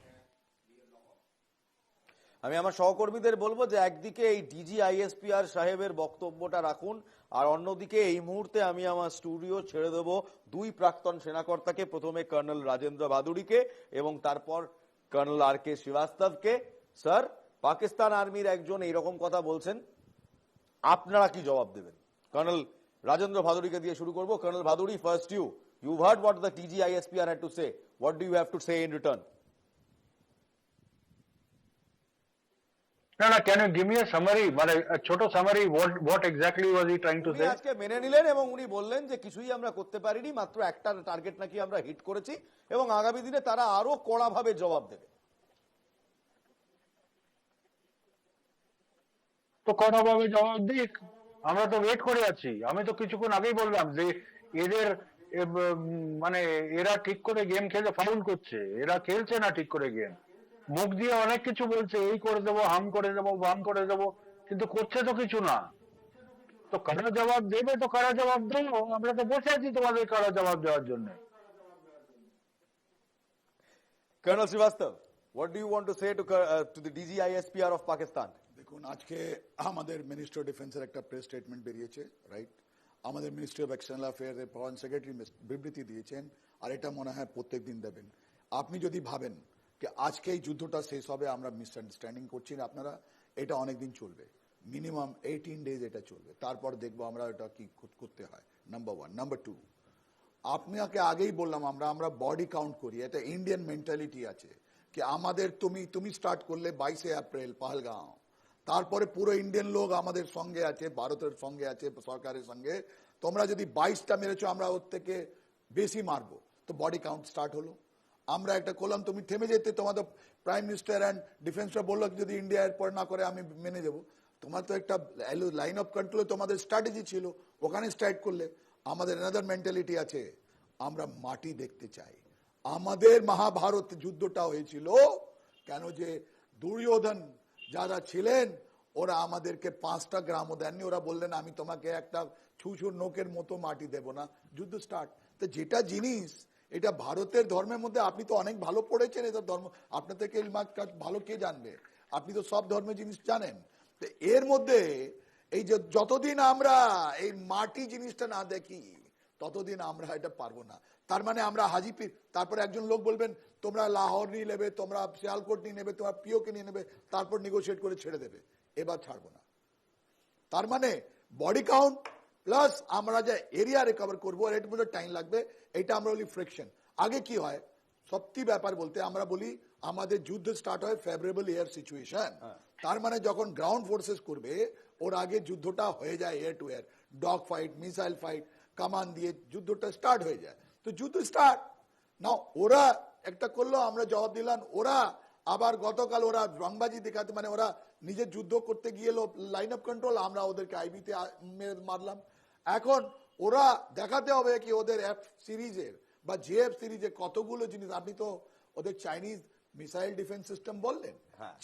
আমি আমার সহকর্মীদের বলবো যে একদিকে এই ডিজিআইএসপিআর সাহেবের বক্তব্যটা রাখুন, আর অন্যদিকে এই মুহূর্তে আমি আমার স্টুডিও ছেড়ে দেব দুই প্রাক্তন সেনাকর্তাকে, প্রথমে কর্নেল রাজেন্দ্র ভাদুড়িকে এবং তারপর কর্নেল আর কে শ্রীবাস্তবকে। স্যার, পাকিস্তান আর্মির একজন এইরকম কথা বলছেন, আপনারা কি জবাব দেবেন? কর্নেল রাজেন্দ্র ভাদুড়িকে দিয়ে শুরু করবো। Colonel Bhaduri, first you've heard what the DGISPR had to say. What do you have to say in return? No, can you give me a summary, মানে ছোট summary, what exactly was he trying to উনি say? আজকে মেনে নিলেন এবং উনি বললেন যে কিছুই আমরা করতে পারিনি, মাত্র একটা টার্গেট নাকি আমরা হিট করেছি এবং আগামী দিনে তারা আরো কড়াভাবে জবাব দেবে। তো কড়াভাবে জবাব দিক, আমরা তো ওয়েট করে আছি। আমি তো কিছুক্ষণ আগেই বললাম যে এদের মানে এরা ঠিক করে গেম খেলে ফাউল করছে, এরা খেলছে না ঠিক করে গেম। মুখ দিয়ে অনেক কিছু বলছে, এই করে দেবো, হাম করে দেবো, বাম করে দেবো, কিন্তু করছে তো কিছু না। তো কারা জবাব দেবে, তো কারা জবাব দেবো, আমরা তো বসে আছি তোমাদের কারা জবাব দেওয়ার জন্য। Colonel Srivastava, what do you want to say to the DGISPR of Pakistan? দেখুন, আজকে আমাদের মিনিস্টার অফ ডিফেন্সের একটা প্রেস স্টেটমেন্ট বেরিয়েছে, রাইট? আমাদের মিনিস্ট্রি অফ এক্সটার্নাল অ্যাফেয়ার্স এর ফরেন সেক্রেটারি বিবৃতি দিয়েছেন, আর এটা মনে হয় প্রত্যেক দিন দেবেন। আপনি যদি ভাবেন যে আজকে এই যুদ্ধটা শেষ হবে, আমরা মিসআন্ডারস্ট্যান্ডিং করছি না আপনারা, এটা অনেকদিন চলবে, মিনিমাম 18 days এটা চলবে, তারপর দেখবো আমরা এটা কি করতে হয়। নাম্বার 1। নাম্বার 2, আপনাকে আগেই বললাম আমরা বডি কাউন্ট করি, এটা ইন্ডিয়ান মেন্টালিটি আছে কি আমাদের। তুমি স্টার্ট করলে 22 এপ্রিল পাহলগাঁও, তারপরে পুরো ইন্ডিয়ান লোক আমাদের সঙ্গে আছে, ভারতের সঙ্গে আছে, সরকারের সঙ্গে। তোমরা যদি 22টা মেরেছো, আমরা ওর থেকে বেশি মারবো, তো বডি কাউন্ট স্টার্ট হলো। আমরা একটা করলাম, তুমি থেমে যেতে, তোমাদের প্রাইম মিনিস্টার অ্যান্ড ডিফেন্সরা বললো যদি ইন্ডিয়া এরপর না করে আমি মেনে যাবো। তোমার তো একটা লাইন অফ কন্ট্রোল, তোমাদের স্ট্র্যাটেজি ছিল, ওখানে স্ট্রাইক করলে। আমাদের অ্যানাদার মেন্টালিটি আছে, আমরা মাটি দেখতে চাই। আমাদের মহাভারত যুদ্ধটা হয়েছিল কেন, যে দুর্যোধন যারা ছিলেন ওরা আমাদেরকে 5টা গ্রামও দেননি, ওরা বললেন আমি তোমাকে একটা ছুঁচুর নোকের মতো মাটি দেব না, যুদ্ধ স্টার্ট। তো যেটা জিনিস, এটা ভারতের ধর্মের মধ্যে, আপনি তো অনেক ভালো পড়েছেন এটা ধর্ম, আপনার থেকে ভালো কে জানবে, আপনি তো সব ধর্মের জিনিস জানেন। তো এর মধ্যে এই যে যতদিন আমরা এই মাটি জিনিসটা না দেখি, ততদিন আমরা এটা পারবো না। তার মানে আমরা হাজিপির, তারপরে একজন লোক বলবেন তোমরা লাহোর নিয়ে নেবে, তোমরা শিয়ালকোট নিয়ে নেবে, তোমরা পিওকে নিয়ে নেবে, তারপর নেগোশিয়েট করে ছেড়ে দেবে, এবার ছাড়বো না। তার মানে বডি কাউন্ট প্লাস আমরা যে এরিয়া রিকভার করবো, এর মধ্যে টাইম লাগবে। এটা আমরা বলি ফ্রিকশন। আগে কি হয়, সত্যি ব্যাপার বলতে আমরা বলি আমাদের যুদ্ধ স্টার্ট হয় ফেভারেবল এয়ার সিচুয়েশন। তার মানে যখন গ্রাউন্ড ফোর্সেস করবে, ওর আগে যুদ্ধটা হয়ে যায় air two air, dog fight, missile fight, কামান দিয়ে যুদ্ধটা স্টার্ট হয়ে যায়। তো যুদ্ধ স্টার্ট না, ওরা একটা করলো, আমরা জবাব দিলাম। ওরা আবার গতকাল ওরা রংবাজি দেখাতে, মানে ওরা নিজের যুদ্ধ করতে গিয়ে লাইন অফ কন্ট্রোল, আমরা ওদেরকে আইবিতে মারলাম। এখন ওরা দেখাতে হবে কি ওদের এফ সিরিজের বা জেএফ সিরিজের কতগুলো জিনিস। আপনি তো ওদের চাইনিজ মিসাইল ডিফেন্স সিস্টেম বললেন,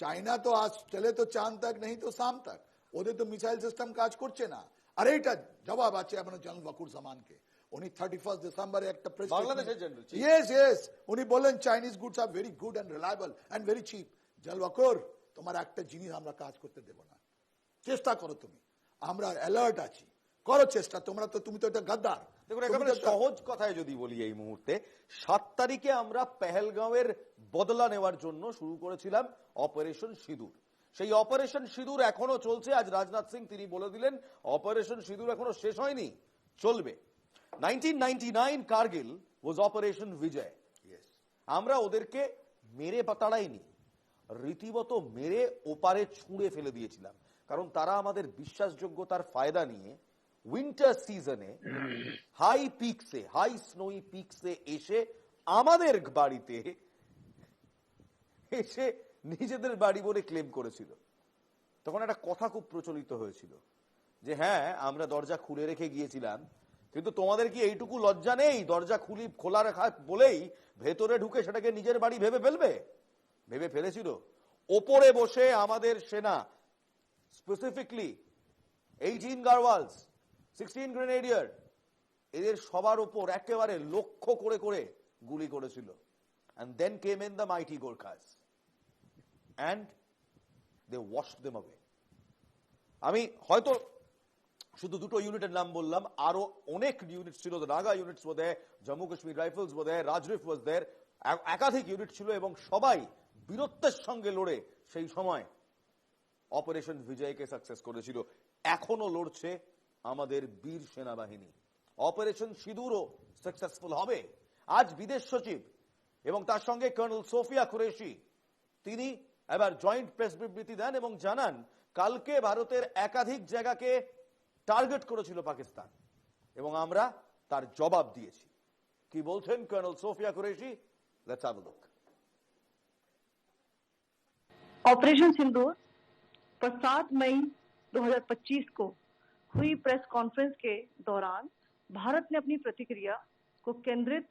চায়না তো আজ চলে তো চাঁদ তক নেই তো শাম তক, ওদের তো মিসাইল সিস্টেম কাজ করছে না। আর এইটা জবাব আছে আপনার জেনারেল ওয়াকুরুজ্জামানকে, উনি 31 ডিসেম্বরে একটা প্রেস বাংলাদেশের জেনারেল, ইয়েস উনি বললেন Chinese goods are very good and reliable and very cheap. General Waqar, তোমার একটা জিনিস আমরা কাজ করতে দেব না, চেষ্টা করো তুমি, আমরা অ্যালার্ট আছি, করো চেষ্টা। তুমি তো একটা গাদ্দার। দেখুন, একেবারে সহজ কথায় যদি বলি, এই মুহূর্তে 7 তারিখে আমরা পেহেলগাঁওয়ের বদলা নেওয়ার জন্য শুরু করেছিলাম অপারেশন সিঁদুর। সেই অপারেশন সিঁদুর এখনো চলছে। আজ রাজনাথ সিং তিনি বলে দিলেন অপারেশন সিঁদুর এখনো শেষ হয়নি, চলবে। 1999 কার্গিল ওয়াজ অপারেশন বিজয়। আমরা ওদেরকে মেরে তাড়াইনি, রীতিমতো মেরে ওপারে ছুঁড়ে ফেলে দিয়েছিলাম, কারণ তারা আমাদের বিশ্বাসযোগ্যতার ফায়দা নিয়ে উইন্টার সিজনে হাই পিকসে, হাই স্নোই পিকসে এসে আমাদের বাড়িতে এসে নিজেদের বাড়ি বলে ক্লেম করেছিল। তখন একটা কথা খুব প্রচলিত হয়েছিল যে হ্যাঁ, আমরা দরজা খুলে রেখে গিয়েছিলাম, কিন্তু তোমাদের কি এইটুকু লজ্জা নেই দরজা খোলা রাখা বলেই ভেতরে ঢুকে সেটাকে নিজের বাড়ি ভেবে ফেলবে? ভেবে ফেলেছিল। ওপরে বসে আমাদের সেনা, স্পেসিফিকলি 18 গারওয়ালস, 16 গ্রেনেডিয়ার, এদের সবার উপর একেবারে লক্ষ্য করে করে গুলি করেছিল। And then came in the mighty Gorkhas and they washed them away. আমি হয়তো শুধু দুটো ইউনিটের নাম বললাম, আরো অনেক ইউনিট ছিল। নাগা ইউনিটস ওয়াজ দেয়ার, জম্মু কাশ্মীর রাইফেলস ওয়াজ দেয়ার, রাজরিফ ওয়াজ দেয়ার, একাধিক ইউনিট ছিল এবং সবাই বীরত্বের সঙ্গে লড়ে সেই সময় অপারেশন বিজয়কে সাকসেস করেছিল। এখনো লড়ছে আমাদের বীর সেনাবাহিনী। অপারেশন সিঁদুরও সাকসেসফুল হবে। আজ বিদেশ সচিব এবং তার সঙ্গে কর্নেল সোফিয়া কুরেশি তিনি এবার জয়েন্ট প্রেস বিবৃতি দেন এবং জানান কালকে ভারতের একাধিক জায়গাকে টার্গেট করেছিল পাকিস্তান এবং আমরা তার জবাব দিয়েছি। কি বলছেন colonel Sofiya Qureshi? Let's have a look. Operation Sindoor पर 7 मई 2025 को हुई प्रेस कॉन्फ्रेंस के दौरान भारत ने अपनी प्रतिक्रिया को केंद्रित,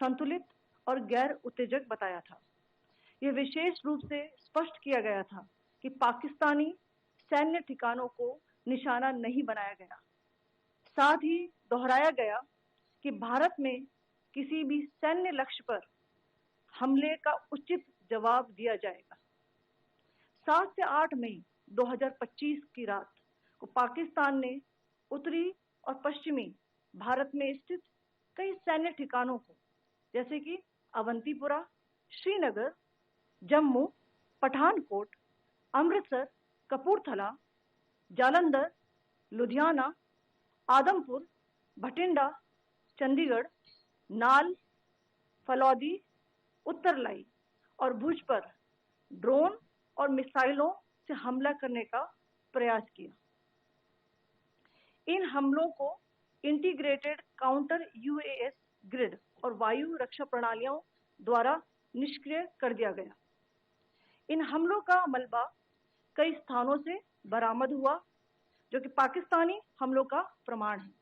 संतुलित और गैर उत्तेजक बताया था। यह विशेष रूप से स्पष्ट किया गया था कि पाकिस्तानी सैन्य ठिकानों को निशाना नहीं बनाया गया। साथ ही दोहराया गया कि भारत में किसी भी सैन्य लक्ष्य पर हमले का उचित जवाब दिया जाएगा। 7 से 8 मई 2025 की रात को पाकिस्तान ने उत्तरी और पश्चिमी भारत में स्थित कई सैन्य ठिकानों को जैसे कि अवंतीपुरा, श्रीनगर, जम्मू, पठानकोट, अमृतसर, कपूरथला, जालंधर, लुधियाना, आदमपुर, भटिंडा, चंडीगढ़, नाल, फलौदी, उत्तरलाई और भुज पर ड्रोन और मिसाइलों से हमला करने का प्रयास किया। इन हमलों को इंटीग्रेटेड काउंटर यूएस ग्रिड और वायु रक्षा प्रणालियों द्वारा निष्क्रिय कर दिया गया। इन हमलों का मलबा कई स्थानों से बरामद हुआ जो कि पाकिस्तानी हमलों का प्रमाण है।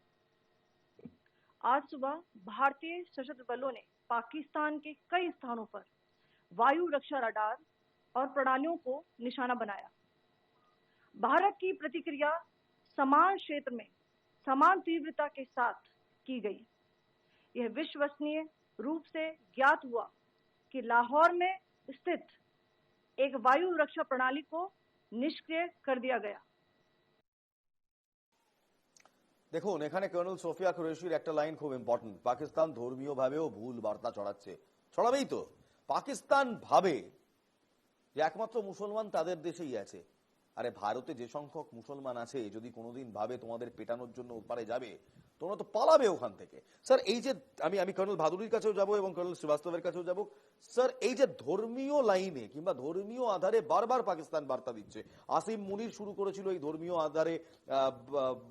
आज सुबह भारतीय सशस्त्र बलों ने पाकिस्तान के कई स्थानों पर वायु रक्षा रडार और प्रणालियों को निशाना बनाया। भारत की प्रतिक्रिया समान क्षेत्र में समान तीव्रता के साथ की गई। यह विश्वसनीय रूप से ज्ञात हुआ कि लाहौर में स्थित एक वायु रक्षा प्रणाली को निष्क्रिय कर दिया गया। দেখুন এখানে কর্নেল সোফিয়া কুরেশির একটা লাইন খুব ইম্পর্টেন্ট। পাকিস্তান ধর্মীয় ভাবেও ভুল বার্তা ছড়াচ্ছে, ছড়াবেই তো। পাকিস্তান ভাবে যে একমাত্র মুসলমান তাদের দেশেই আছে। আরে ভারতে যে সংখ্যক মুসলমান আছে যদি কোনোদিন ভাবে তোমাদের পেটানোর জন্য ওপারে যাবে তোমরা তো পালাবে ওখান থেকে। স্যার এই যে আমি কর্নেল ভাদুরীর কাছেও যাব এবং কর্নেল শ্রীবাস্তবের কাছেও যাব। স্যার এই যে ধর্মীয় লাইনে কিংবা ধর্মীয় আধারে বারবার পাকিস্তান বার্তা দিচ্ছে। আসিম মুনির শুরু করেছিল এই ধর্মীয় আধারে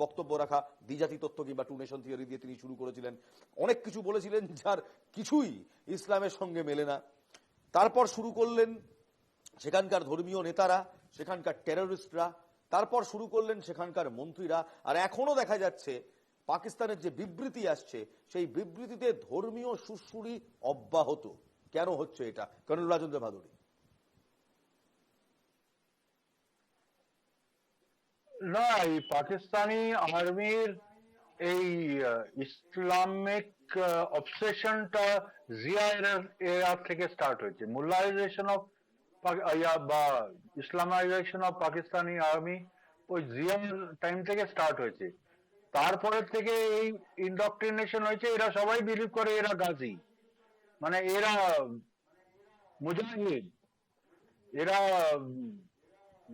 বক্তব্য রাখা, দ্বিজাতি তত্ত্ব কিংবা টু নেশন থিওরি দিয়ে তিনি শুরু করেছিলেন। অনেক কিছু বলেছিলেন যার কিছুই ইসলামের সঙ্গে মেলে না। তারপর শুরু করলেন সেখানকার ধর্মীয় নেতারা, সেখানকার টেররিস্টরা, তারপর শুরু করলেন সেখানকার মন্ত্রীরা। আর এখনো দেখা যাচ্ছে পাকিস্তানের যে বিবৃতি আসছে সেই বিবৃতিতে ধর্মীয় সুরসুরি অব্যাহত। কেন হচ্ছে এটা কর্নেল রাজেন্দ্র ভাদুরী? না, এই পাকিস্তানি আর্মির এই ইসলামিক অবসেশনটা জিয়া এরা থেকে স্টার্ট হয়েছে। মুল্লাইজেশন অফ বা ইসলামাইজেশন অফ পাকিস্তানি আর্মি ওই জিয়ার টাইম থেকে স্টার্ট হয়েছে। তারপরে থেকে এই ইন্ডক্ট্রিনেশন হয়েছে। এরা সবাই বিলিভ করে এরা গাজী, মানে এরা মুজাহিদ, এরা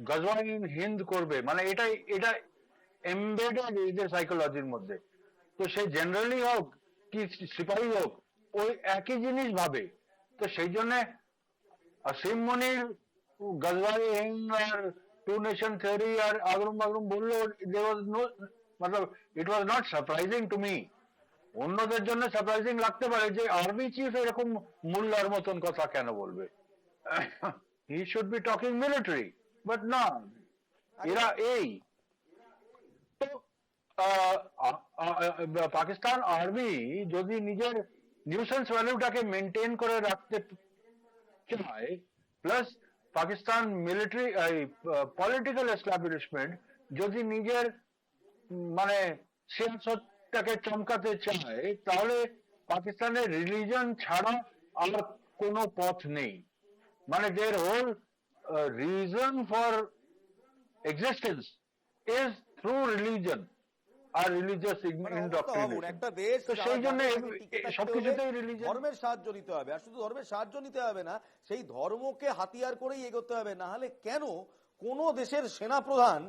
গজওয়াইন হিন্দ করবে, মানে এটা এমবেডেড এদের সাইকোলজির মধ্যে। তো সে জেনারেলি হোক কি সিপাহী হোক ওই একই জিনিস ভাবে। তো সেই জন্য আসিম মনির গজওয়াই হিন্দ আর টু নেশন থিওরি আর আগরুম বাগরুম বললো, it was not surprising to me. অন্যদের জন্য সারপ্রাইজিং লাগতে পারে যে আর্মি চিফ এরকম মোল্লার মতন কথা কেন বলবে। He should be talking military, but না, এরা এই। তো পাকিস্তান আর্মি যদি নিজের নিউসেন্স ভ্যালুটাকে মেনটেন করে রাখতে চায়, plus Pakistan military political establishment যদি নিজের মানে সিয়াসতটাকে চমকাতে চায়, তাহলে পাকিস্তানের রিলিজন ছাড়া আর কোনো পথ নেই। মানে their whole reason for existence is through religion R religious মানে অবস্থা ভাবুন, indoctrination। একটা দেশ তো যারা সেই জন্য জানে যে টিকে থাকতে সবকিছুতেই হলে রিলিজন। ধর্মের সাহায্য নিতে হবে, আর শুধু ধর্মের সাহায্য নিতে হবে না, সেই ধর্মকে হাতিয়ার করেই এগোতে হবে। না হলে কেন কোন দেশের সেনাপ্রধান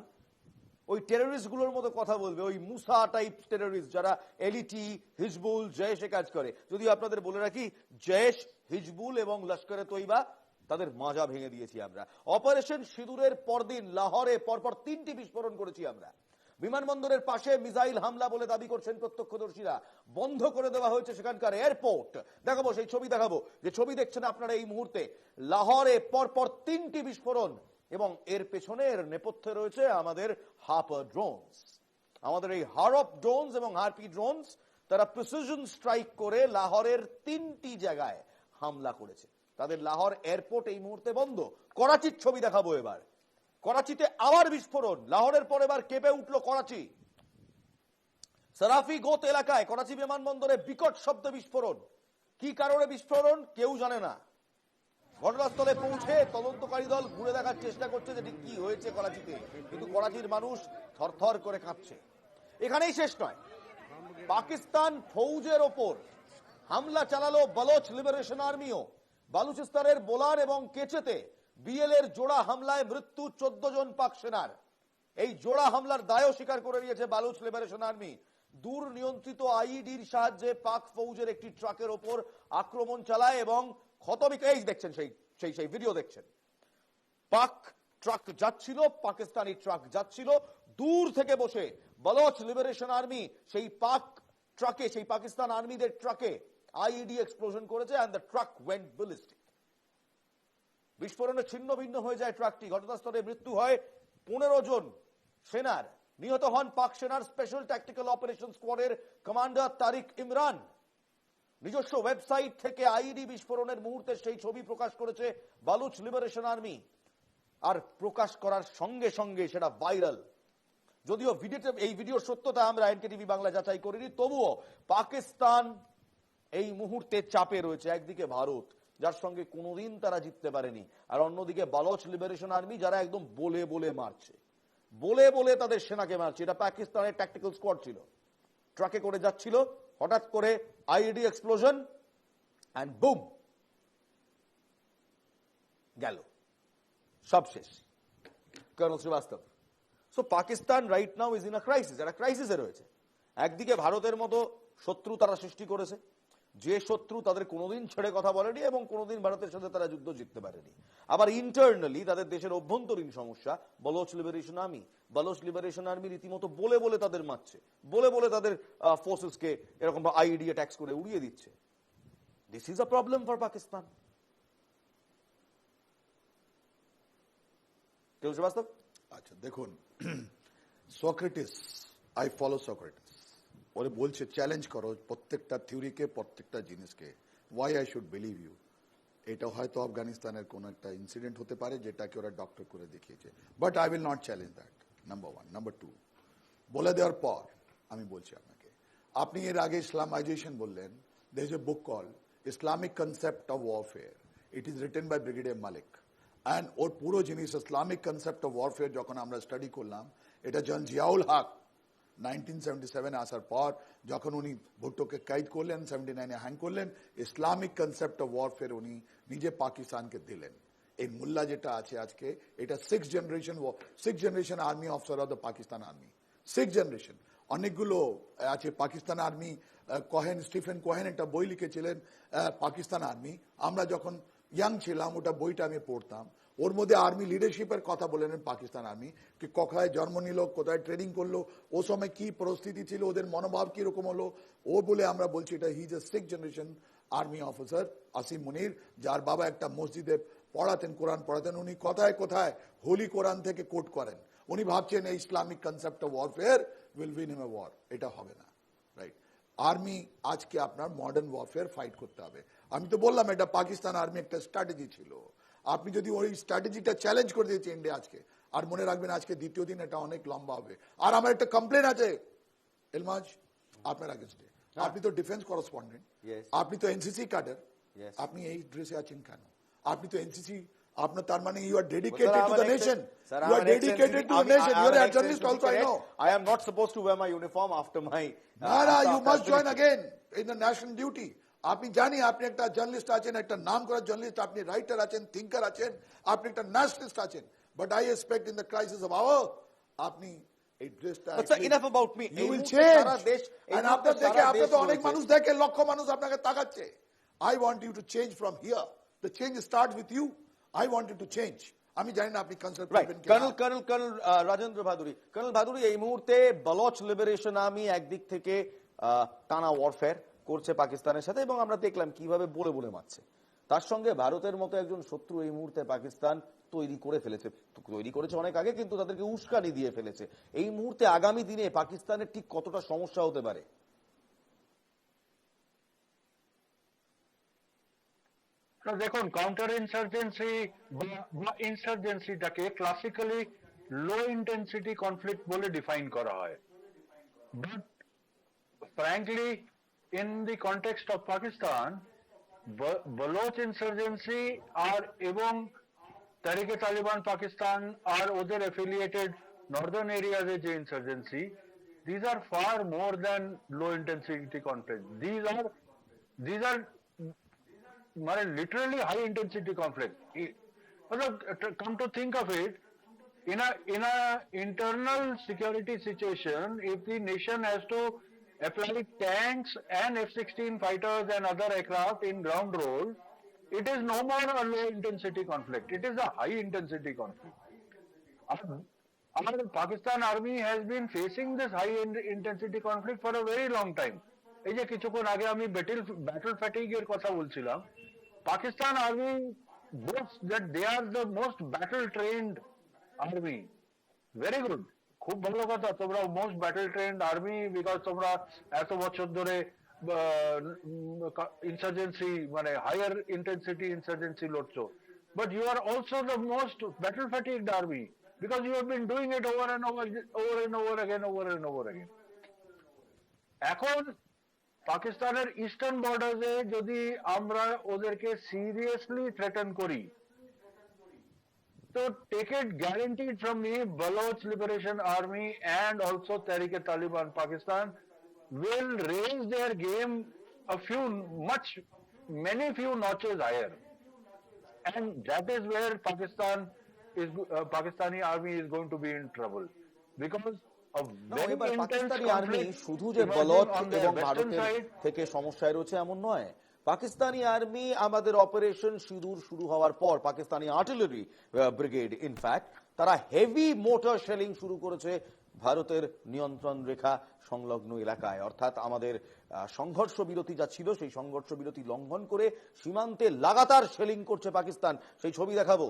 ওই টেররিস্ট গুলোর মতো কথা বলবে, ওই মুসা টাইপ টেররিস্ট যারা এলিটি, হিজবুল, জয়েশে কাজ করে? যদি আপনাদের বলে রাখি, জয়েশ, হিজবুল এবং লস্করে তৈবা তাদের মাজা ভেঙে দিয়েছি আমরা। অপারেশন সিঁদুরের পরদিন লাহোরে পরপর 3টি বিস্ফোরণ করেছি আমরা। বিমানবন্দরের পাশে মিসাইল হামলা বলে দাবি করছেন প্রত্যক্ষদর্শীরা। বন্ধ করে দেওয়া হয়েছে সেখানকার এয়ারপোর্ট। দেখাবো সেই ছবি, দেখাবো যে ছবি দেখছেন আপনারা এই মুহূর্তে। লাহোরে পরপর 3টি বিস্ফোরণ, এবং এর পেছনে এর নেপথ্যে রয়েছে আমাদের হার্পার ড্রোনস। আমাদের এই হারপ ড্রোনস এবং হারপি ড্রোনস তারা প্রিসিশন স্ট্রাইক করে লাহোরের 3টি জায়গায় হামলা করেছে। তাদের লাহোর এয়ারপোর্ট এই মুহূর্তে বন্ধ। করাচির ছবি দেখাবো এবার। করাচিতে আবার বিস্ফোরণ, লাহোরের পর এবার কেঁপে উঠল করাচি। সারাফি গোত এলাকায় করাচি বিমানবন্দরে বিকট শব্দ বিস্ফোরণ। কি কারণে বিস্ফোরণ কেউ জানে না। ঘটনাস্থলে পৌঁছে তদন্তকারী দল ঘুরে দেখার চেষ্টা করছে যে ঠিক কি হয়েছে করাচিতে, কিন্তু করাচির মানুষ থরথর করে কাঁপছে। এখানেই শেষ নয়, পাকিস্তান ফৌজের ওপর হামলা চালালো বালোচ লিবারেশন আর্মিও। বালুচিস্তানের বোলার এবং কেচেতে বিএল এর জোড়া হামলায় মৃত্যু 14 জন পাক সেনার। এই জোড়া হামলার দায়ও স্বীকার করে নিয়েছে বালুচ লিবারেশন আর্মি। দূর নিয়ন্ত্রিত আইইডির সাহায্যে পাক ফৌজের একটি ট্রাকের ওপর আক্রমণ চালায় এবং ক্ষতবিক্ষত দেখছেন, সেই ভিডিও দেখছেন। পাক ট্রাক যাচ্ছিল, পাকিস্তানি ট্রাক যাচ্ছিল, দূর থেকে বসে বালোচ লিবারেশন আর্মি সেই পাক ট্রাকে, সেই পাকিস্তান আর্মিদের ট্রাকে আইইডি এক্সপ্লোশন করেছে, and the truck went ballistic. বিস্ফোরণে ছিন্ন ভিন্ন হয়ে যায় ট্রাকটি। ঘটনাস্থলে মৃত্যু হয় 15 জন সেনার। নিহত হন পাক সেনার স্পেশাল ট্যাকটিক্যাল অপারেশন স্কোয়াডের কমান্ডার তারিক ইমরান। নিজস্ব ওয়েবসাইট থেকে আইইডি বিস্ফোরণের মুহূর্তে সেই ছবি প্রকাশ করেছে বালুচ লিবারেশন আর্মি, আর প্রকাশ করার সঙ্গে সঙ্গে সেটা ভাইরাল। যদিও এই ভিডিওর সত্যতা আমরা এনকেটিভি বাংলা যাচাই করিনি, তবুও পাকিস্তান এই মুহূর্তে চাপে রয়েছে। একদিকে ভারত, যার সঙ্গে কোনোদিন তারা জিততে পারেনি, আর অন্যদিকে বালোচ লিবারেশন আর্মি, যারা একদম বলে বলে মারছে, বলে বলে তাদের সেনাকে মারছে। এটা পাকিস্তানের ট্যাকটিক্যাল স্কোয়াড ছিল, ট্রাকে করে যাচ্ছিল, হঠাৎ করে আইইডি এক্সপ্লোশন, এন্ড বুম, গেল, সব শেষ। Colonel Srivastava. So Pakistan right now is in a crisis, একটা ক্রাইসিসে রয়েছে। একদিকে ভারতের মতো শত্রু তারা সৃষ্টি করেছে, যে শত্রু তাদের কোনোদিন ছেড়ে কথা বলেনি এবং কোনোদিন ভারতের সাথে তারা যুদ্ধ জিততে পারেনি। আবার ইন্টারনালি তাদের দেশের অভ্যন্তরীণ সমস্যা। বালোচ লিবারেশন আর্মি রীতিমতো বলে বলে তাদের মারছে, বলে বলে তাদের ফোর্সেসকে এরকম আইইডি অ্যাটাক্স করে উড়িয়ে দিচ্ছে। This is a problem for Pakistan. বাস্তব। আচ্ছা দেখুন, সক্রেটিস, আই ফলো সক্রেটিস, ওরে বলছে চ্যালেঞ্জ করো প্রত্যেকটা থিওরিকে, প্রত্যেকটা জিনিসকে। Why I should believe you? এটা হয়তো আফগানিস্তানের কোন একটা ইনসিডেন্ট হতে পারে যেটাকে ওরা ডক্টর করে দেখিয়েছে, but I will not challenge that, number 1। Number 2, বলে দেওয়ার পর আমি বলছি আপনাকে, আপনি এর আগে ইসলামাইজেশন বললেন। there is a book called Islamic Concept of Warfare. It is written by Brigadier Malik. And ওর পুরো জিনিস ইসলামিক কনসেপ্ট অফ ওয়ারফেয়ার যখন আমরা স্টাডি করলাম, এটা জন জিয়াউল হক 1977 আসার পর যখন উনি ভুট্টোকে কাইদ করলেন, 79-এ হ্যাং করলেন, ইসলামিক কনসেপ্ট অফ ওয়ারফেয়ার উনি নিজে পাকিস্তানকে দিলেন। এই মোল্লা যেটা আছে আজকে, এটা 6th generation army officer of the Pakistan army, 6th generation. অনেকগুলো আছে পাকিস্তান আর্মি। স্টিফেন কোহেন একটা বই লিখেছিলেন পাকিস্তান আর্মি। আমরা যখন ইয়াং ছিলাম ওটা বইটা আমি পড়তাম, ওর মধ্যে আর্মি লিডারশিপের কথা বলেন পাকিস্তান আর্মি, কি কোথায় জন্ম নিল, কোথায় ট্রেনিং করলো, ও সময় কি পরিস্থিতি ছিল, ওদের মনোভাব কিরকম হলো, ও বলে আমরা বলছি এটা he is a 6th generation army officer. Asim Munir, যার বাবা একটা মসজিদে পড়াতেন, কোরআন পড়াতেন, উনি কোথায় কোথায় হোলি কোরআন থেকে কোট করেন। উনি ভাবছেন এই Islamic concept of warfare will win him a war. এটা হবে না, রাইট? আর্মি আজকে আপনার মডার্ন ওয়ারফেয়ার ফাইট করতে হবে। আমি তো বললাম এটা পাকিস্তান আর্মি একটা স্ট্র্যাটেজি ছিল। আপনি যদি ওই স্ট্র্যাটেজিটা চ্যালেঞ্জ করে দিয়েছে ইন্ডিয়া আজকে, আর মনে রাখবেন আজকে দ্বিতীয় দিন এটা অনেক লম্বা হবে। আর আমার একটা কমপ্লেন আছে এলমাজ আপনার আগেস্টে। আপনি তো ডিফেন্স করেসপন্ডেন্ট, Yes. আপনি তো এনসিসি ক্যাডার, Yes. আপনি এই ড্রেসে আছেন কেন? আপনি তো এনসিসি, আপনার তার মানে you are dedicated Sir, to I'm the an nation, Sir, you I'm are an dedicated to the ex-NCC nation, you are I'm a journalist ex-NCC also, I cadet. No. I am not supposed to wear my uniform after my না, you after must I join finish. Again in the national duty. আপনি জানি আপনি একটা journalist আছেন, একটা নাম করা journalist, আপনি রাইটার আছেন, থিঙ্কার আছেন, আপনি একটা ন্যাশনালিস্ট আছেন, but I expect in the crisis of our আপনি এই ড্রেসটা। But sir, enough about me. You এই উইল মুহূর্তে চেঞ্জ। সারা দেশ, এই এন্ড মুহূর্তে আপনার দেখে, সারা আপনি দেশ তো অনেক রয়েছে। মানুষ দেখে, লক্ষ মানুষ আপনাকে তাকাচ্ছে। I want you to change from here. The change starts with you. I want you to change. আমি জানি না আপনি কনসাল্ট রাইট, করবেন কিনা। কর্নেল রাজেন্দ্র ভাদুরী, কর্নেল ভাদুরী, এই মুহূর্তে বলোচ লিবারেশন আর্মি একদিক থেকে টানা ওয়ারফেয়ার করছে পাকিস্তানের সাথে, এবং আমরা দেখলাম কিভাবে বলে বলে মারছে। তার সঙ্গে ভারতের মতো একজন শত্রু এই মুহূর্তে পাকিস্তান তৈরি করে ফেলেছে, তৈরি করেছে অনেক আগে, কিন্তু তাদেরকে উস্কানি দিয়ে ফেলেছে। এই মুহূর্তে আগামী দিনে পাকিস্তানের ঠিক কতটা সমস্যা হতে পারে? দেখুন, কাউন্টার ইনসার্জেন্সি বা ইনসার্জেন্সিটাকে ক্লাসিক্যালি লো ইন্টেন্সিটি কনফ্লিক্ট বলে ডিফাইন করা হয়, but frankly in the context of Pakistan, Baloch insurgency আর এবং তারিকে তালিবান পাকিস্তান আর ওদের affiliated northern areas এ যে insurgency, these are far more than low intensity conflict. These are মানে literally high intensity conflict. Come to think of it, in a internal security situation, if the nation has to apply tanks and F-16 fighters and other aircraft in ground role, it is no more a low intensity conflict, it is a high intensity conflict. Our Pakistan army has been facing this high intensity conflict for a very long time. এই যে কিছুক্ষণ আগে আমি battle fatigue এর কথা বলছিলাম, Pakistan army boasts that they are the most battle trained army. Very good, খুব ভালো কথা, তোমরা most battle trained army, because তোমরা এত বছর ধরে ইনসার্জেন্সি মানে হায়ার ইন্টেন্সিটি ইনসার্জেন্সি লড়ছো, but you are also the most battle fatigued army, because you have been doing it over and over again. এখন পাকিস্তানের ইস্টার্ন বর্ডারে যদি আমরা ওদেরকে সিরিয়াসলি থ্রেটেন করি, so take it guaranteed from me, Baloch Liberation Army and also Tehrik-e-Taliban Pakistan will raise their game many few notches higher, and that is where Pakistani army is going to be in trouble, because a very এবার intense Pakistani army conflict শুধু যে emerging বলদ on their এবং western ভারতের side. থেকে সমস্যায় রয়েছে এমন নয়। পাকিস্তানি আর্মি আমাদের অপারেশন সিঁদুর শুরু হওয়ার পর পাকিস্তানি আর্টিলারি ব্রিগেড ইনফ্যাক্ট তারা হেভি মোটর শেলিং শুরু করেছে ভারতের নিয়ন্ত্রণ রেখা সংলগ্ন এলাকায়, অর্থাৎ আমাদের সংঘর্ষ বিরতি যা ছিল সেই সংঘর্ষ বিরতি লঙ্ঘন করে সীমান্তে লাগাতার শেলিং করছে পাকিস্তান। সেই ছবি দেখাবো।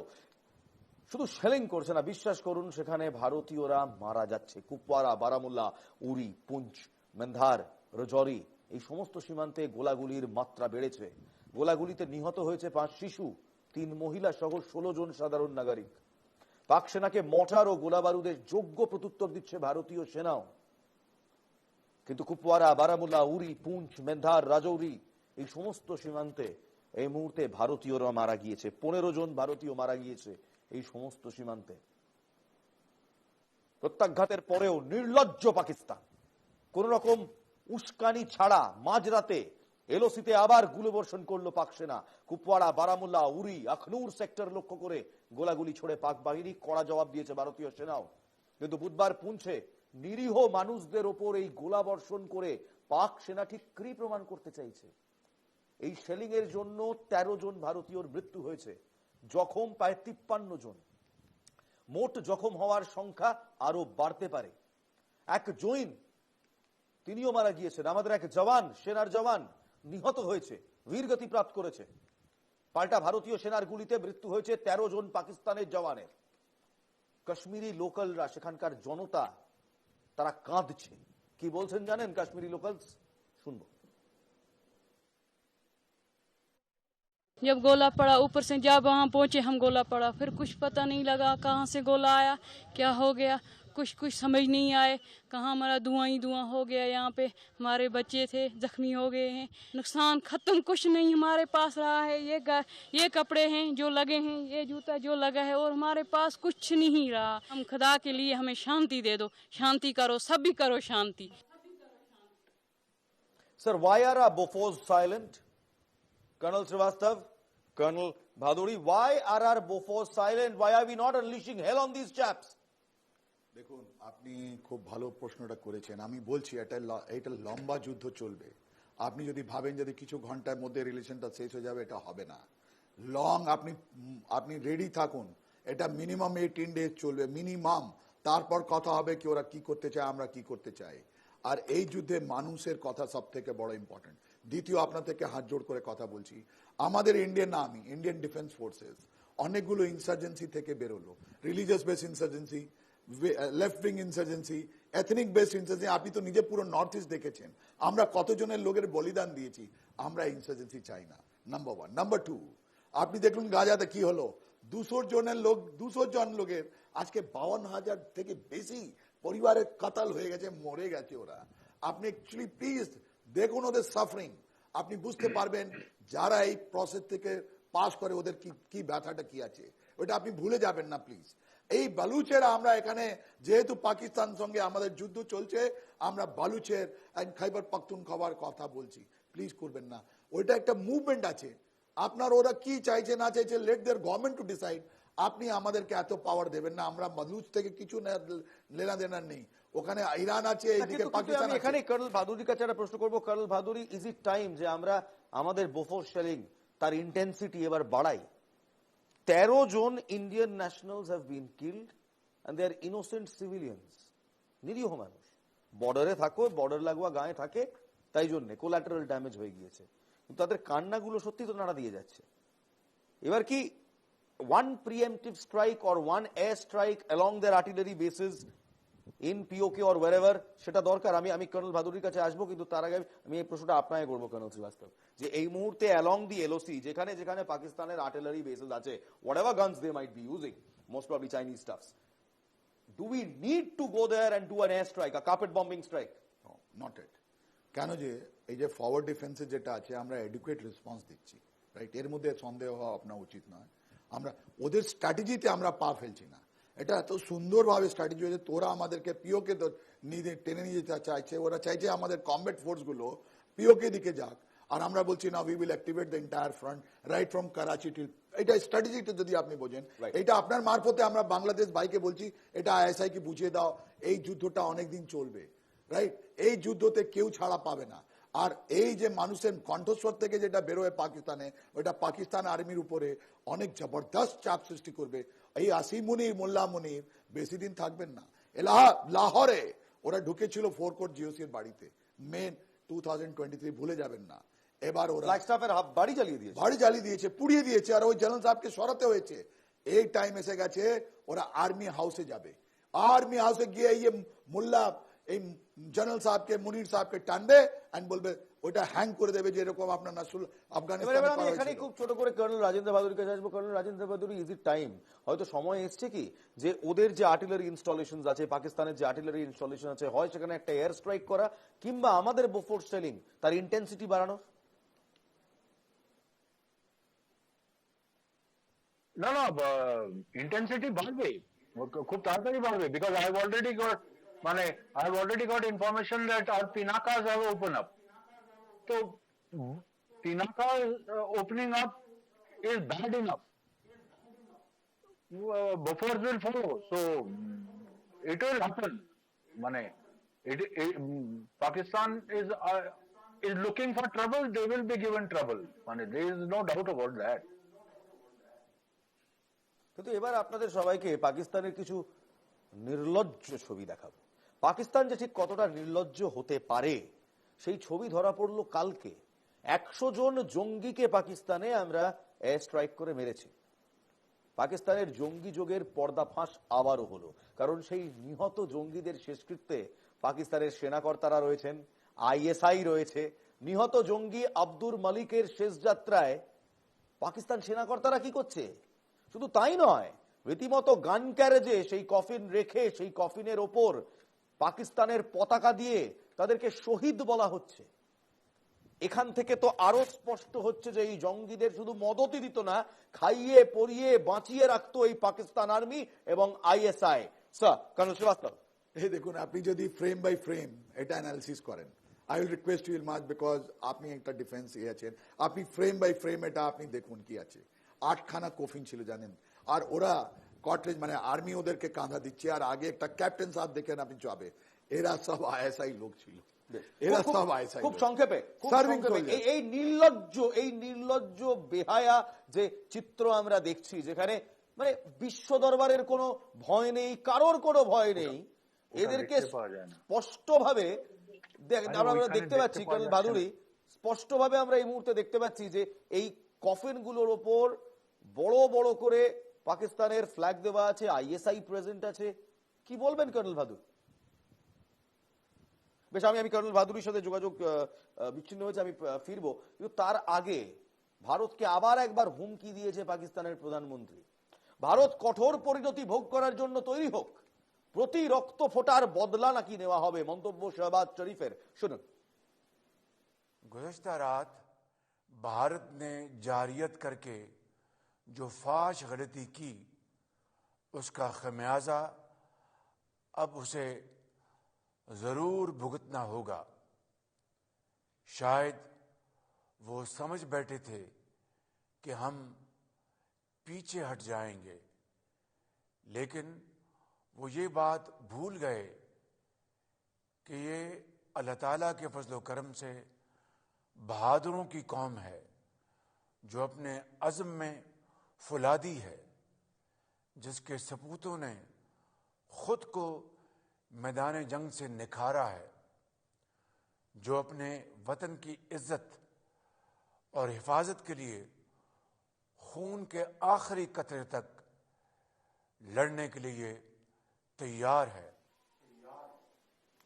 শুধু শেলিং করছে না, বিশ্বাস করুন, সেখানে ভারতীয়রা মারা যাচ্ছে। কুপওয়ারা, বারামুল্লা, উরি, পুঞ্চ, মেন্ধার, রজৌরি, এই সমস্ত সীমান্তে গোলাগুলির মাত্রা বেড়েছে। গোলাগুলিতে নিহত হয়েছে 5 শিশু, 3 মহিলা সহ 16 জন সাধারণ নাগরিক। পাক সেনাকে মর্টার ও গোলাবারুদের যোগ্য প্রত্যুত্তর দিচ্ছে ভারতীয় সেনাও। কিন্তু কুপওয়ারা, বারামুল্লা, উরি, পুঞ্চ, মেন্ধার, রাজৌরি এই সমস্ত সীমান্তে এই মুহূর্তে ভারতীয়রা মারা গিয়েছে। 15 জন ভারতীয় মারা গিয়েছে এই সমস্ত সীমান্তে। প্রত্যাঘাতের পরেও নির্লজ্জ পাকিস্তান কোন রকম উস্কানি ছাড়া মাঝরাতে এলওসিতে আবার গুলিবর্ষণ করলো পাক সেনা। কুপওয়ারা, বারামুল্লা, উরি, আখনুর সেক্টর লক্ষ্য করে গোলাগুলি ছড়ে পাক বাহিনী কড়া জবাব দিয়েছে ভারতীয় সেনাও। কিন্তু বুধবার পুঞ্চে নিরীহ মানুষদের ওপর এই গোলাবর্ষণ করে পাক সেনা ঠিক কি প্রমাণ করতে চাইছে? এই শেলিং এর জন্য 13 জন ভারতীয়র মৃত্যু হয়েছে, জখম প্রায় 53 জন। মোট জখম হওয়ার সংখ্যা আরো বাড়তে পারে। এক জৈন তিনিও মারা গিয়েছেন। আমাদের এক জওয়ান, সেনার জওয়ান নিহত হয়েছে, বীরগতি প্রাপ্ত করেছে। পাল্টা ভারতীয় সেনার গুলিতে মৃত্যু হয়েছে 13 জন পাকিস্তানের জওয়ানের। কাশ্মীরি লোকালরা, সেখানকার জনতা, তারা কাঁদছে। কি বলছেন জানেন কাশ্মীরি লোকালস? শুনবো। जब गोला पड़ा ऊपर से, जब वहाँ पहुंचे हम गोला पड़ा, फिर कुछ पता नहीं लगा कहाँ से गोला आया, क्या हो गया, कुछ समझ नहीं आए। कहाँ हमारा धुआं ही धुआं हो गया। यहाँ पे हमारे बच्चे थे, जख्मी हो गए हैं। नुकसान खत्म कुछ नहीं हमारे पास रहा है। ये कपड़े हैं जो लगे हैं, ये जूता जो लगा है, और हमारे पास कुछ नहीं रहा। हम खुदा के लिए हमें शांति दे दो, शांति करो, सभी करो शांति। Sir, why are our Bofors silent? Colonel Srivastav, Colonel Bhaduri, why are our Bofors silent? Why are we not unleashing hell on these chaps? দেখুন, আপনি খুব ভালো প্রশ্নটা করেছেন। আমি বলছি এটা লম্বা যুদ্ধ চলবে। আপনি যদি ভাবেন যদি কিছু ঘন্টার মধ্যে রিলেশনটা শেষ হয়ে যাবে, এটা হবে না। আপনি রেডি থাকুন। এটা মিনিমাম 18 ডেজ চলবে, মিনিমাম। তারপর কথা হবে কি ওরা কি করতে চায়, আমরা কি করতে চাই। আর এই যুদ্ধে মানুষের কথা সব থেকে বড় ইম্পর্টেন্ট। দ্বিতীয়, আপনার থেকে হাত জোড় করে কথা বলছি, আমাদের Indian army, Indian defence forces অনেকগুলো ইনসার্জেন্সি থেকে বেরোলো। Religious base insurgency, left wing insurgency, ethnic based insurgency. আপনি তো নিজে পুরো নর্থ ইস্ট দেখেছেন আমরা কতজনের লোকের বলিদান দিয়েছি। আমরা ইনসার্জেন্সি চাই না, নাম্বার 1। নাম্বার 2, আপনি দেখুন গাজাতে কি হলো। 200 জন লোকের আজকে 52,000 থেকে বেশি পরিবারের কাতাল হয়ে গেছে, মরে গেছে ওরা। আপনি অ্যাকচুয়ালি প্লিজ দেখুন ওদের সাফারিং, আপনি বুঝতে পারবেন যারা এই প্রসেস থেকে পাস করে ওদের কি ব্যথাটা কি আছে, ওটা আপনি ভুলে যাবেন না প্লিজ। এই বালুচেরা, আমরা এখানে যেহেতু পাকিস্তান সঙ্গে আমাদের যুদ্ধ চলছে, আমরা বালুচের খাইবার পাখতুনখোয়ার কথা বলছি, প্লিজ করবেন না। ওইটা একটা মুভমেন্ট আছে, আপনার ওরা কি চাইছে না চাইছে, let their government to decide. আপনি আমাদেরকে এত পাওয়ার দেবেন না, আমরা বালুচ থেকে কিছু লেনা দেনা নেই। ওখানে ইরান আছে, এইদিকে পাকিস্তান আছে। এখানে কর্নেল ভাদুরির কাছে একটা প্রশ্ন করবো। Colonel Bhaduri, is it time যে আমরা আমাদের বোফোর্স শেলিং তার ইন্টেন্সিটি এবার বাড়াই? 13 জন Indian nationals have been killed and they are innocent civilians, নিরীহ মানুষ। বর্ডারে থাকো, বর্ডার লাগোয়া গায়ে থাকে, তাই জন্য কোলাটারাল ড্যামেজ হয়ে গিয়েছে। কিন্তু তাদের কান্নাগুলো সত্যি তো নাড়া দিয়ে যাচ্ছে। এবার কি one preemptive strike or one air strike along their artillery bases in POK or wherever, সেটা দরকার? আমি কর্নেল ভাদুরির কাছে আসবো, কিন্তু তার আগে আমি এই প্রশ্নটা আপনাকে করবো কর্নেল শ্রীবাস্তব, যে এই মুহূর্তে along the LOC যেখানে যেখানে পাকিস্তানের আর্টিলারি বেসেস আছে, whatever guns they might be using, most probably Chinese stuffs, do we need to go there and do an air strike, a carpet bombing strike? No, not it. কেন যে এই যে forward ডিফেন্সে যেটা আছে, আমরা educate response দিচ্ছি, right? এর মধ্যে সন্দেহ হওয়া আপনার উচিত নয়। আমরা ওদের স্ট্র্যাটেজিতে আমরা পা ফেলছি না। এটা এত সুন্দরভাবে স্ট্র্যাটেজি হয়েছে, তোরা আমাদেরকে পিওকে টেনে নিয়ে যেতে চাইছে, ওরা চাইছে আমাদের কমব্যাট ফোর্স গুলো পিওকে দিকে যাক, আর আমরা বলছি না, we will activate the entire front right from Karachi till. এটা স্ট্র্যাটেজিটা যদি আপনি বোঝেন, এটা আপনার মারফতে আমরা বাংলাদেশ ভাইকে বলছি, এটা আইএসআই কে বুঝিয়ে দাও, এই যুদ্ধটা অনেকদিন চলবে, রাইট? এই যুদ্ধতে কেউ ছাড়া পাবে না। আর এই যে মানুষের কণ্ঠস্বর থেকে যেটা বেরোয় পাকিস্তানে, ওটা পাকিস্তান আর্মির উপরে অনেক জবরদস্ত চাপ সৃষ্টি করবে। এই আসিম মুনির, মোল্লা মুনির বেশি দিন থাকবেন না। লাহোরে ওরা ঢুকেছিল 4 কোট জিওসির বাড়িতে, মে 2023, ভুলে যাবেন না। এবার ওরা বাড়ি জ্বালিয়ে দিয়েছে, পুড়িয়ে দিয়েছে, আর ওই জেনারেল সাহেবকে সরাতে হয়েছে। এই টাইম এসে গেছে, ওরা আর্মি হাউসে যাবে। আর্মি হাউসে গিয়ে এই মোল্লা, এই জেনারেল সাহেবকে, মুনির সাহেবকে টানবে এন্ড বলবে ওটা হ্যাং করে দেবে, যেরকম আপনার নাসরুল আফগানিস্তানে। এখানে খুব ছোট করে কর্নেল রাজেন্দ্র বাহাদুরির কাছে আসবো। কর্নেল রাজেন্দ্র বাহাদুরি, ইজ ইট টাইম, হয়তো সময় এসছে কি, যে ওদের যে আর্টিলারি ইনস্টলেশন আছে, পাকিস্তানের যে আর্টিলারি ইনস্টলেশন আছে, হয় সেখানে একটা এয়ার স্ট্রাইক করা, কিংবা আমাদের বোফোর্স শেলিং তার ইন্টেন্সিটি বাড়ানো? না, ইন্টেন্সিটি বাড়বে, খুব তাড়াতাড়ি বাড়বে, because I have already got information that our Pinakas have opened up. So Pinaka opening up is bad enough. Bofors will follow, so it will happen. Pakistan is looking for trouble, they will be given trouble. There is no doubt about that. কিন্তু এবার আপনাদের সবাইকে পাকিস্তানের কিছু নির্লজ্জ ছবি দেখাবো। পাকিস্তান যে ঠিক কতটা নির্লজ্জ হতে পারে সেই ছবি ধরা পড়লো কালকে। 100 জন জঙ্গিকে পাকিস্তানে আমরা এয়ার স্ট্রাইক করে মেরেছে। পাকিস্তানের জঙ্গি যোগের পর্দাফাঁস আবারও হলো, কারণ সেই নিহত জঙ্গিদের শেষকৃত্যে পাকিস্তানের সেনাকর্তারা রয়েছেন, আইএসআই রয়েছে। নিহত জঙ্গি আব্দুর মালিকের শেষ যাত্রায় পাকিস্তান সেনাকর্তারা কি করছে? শুধু তাই নয়, রীতিমতো গান ক্যারেজে সেই কফিন রেখে সেই কফিনের ওপর পাকিস্তানের পতাকা দিয়ে তাদেরকে শহীদ বলা হচ্ছে। এখান থেকে তো আরো স্পষ্ট হচ্ছে যে এই জঙ্গিদের শুধু মদতই দিত না, খাইয়ে পরিয়ে বাঁচিয়ে রাখতো এই পাকিস্তান আর্মি এবং আইএসআই। স্যার কর্নেল শ্রীবাস্তব, এই দেখুন, আপনি যদি ফ্রেম বাই ফ্রেম এটা অ্যানালিসিস করেন, I will request you much, because আপনি একটা ডিফেন্স আছেন, আপনি ফ্রেম বাই ফ্রেম এটা আপনি দেখুন কি আছে। 8খানা কফিন ছিল জানেন, আর ওরা কটলেজ মানে আর্মি ওদেরকে কাঁধা দিচ্ছে, আর আগে একটা ক্যাপ্টেন সাহেব দেখেন আপনি যাবে, এরা সব আইএসআই লোক ছিল, এরা সব আইএসআই। খুব সংক্ষেপে এই নির্লজ্জ বেহায়া যে চিত্র আমরা দেখছি, যেখানে মানে বিশ্ব দরবারের কোনো ভয় নেই, কারোর কোনো ভয় নেই, এদেরকে স্পষ্টভাবে আমরা দেখতে পাচ্ছি। কর্নেল ভাদুরী, স্পষ্টভাবে আমরা এই মুহূর্তে দেখতে পাচ্ছি যে এই কফিনগুলোর ওপর বড় বড় করে পাকিস্তানের ফ্ল্যাগ দেওয়া আছে, আইএসআই প্রেজেন্ট আছে। কি বলবেন কর্নেল ভাদুরী? বেশ, আমি কর্নেল ভাদুরীর সাথে যোগাযোগ বিচ্ছিন্ন হয়েছে, আমি ফিরবো, কিন্তু তার আগে ভারতকে আবার একবার হুমকি দিয়েছে পাকিস্তানের প্রধানমন্ত্রী। ভারত কঠোর পরিণতি ভোগ করার জন্য তৈরি হোক, প্রতি রক্ত ফোটার বদলা নাকি নেওয়া হবে, মন্তব্য শাহবাজ শরীফের। শুনুন। गुज़श्ता रात भारत ने जारियत करके जो फाश गलती की, उसका खमियाजा अब उसे ज़रूर भुगतना होगा। शायद वो समझ बैठे थे कि हम पीछे हट जाएंगे, लेकिन वो ये बात भूल गए कि ये अल्लाह ताला के फजलो करम से बहादुरों की कौम है, जो अपने अज़्म में फुलादी है, जिसके सपूतों ने खुद को मैदान जंग से निखारा है, जो अपने वतन की इज्जत और हिफाजत के लिए खून के आखिरी कतरे तक लड़ने के लिए तैयार है।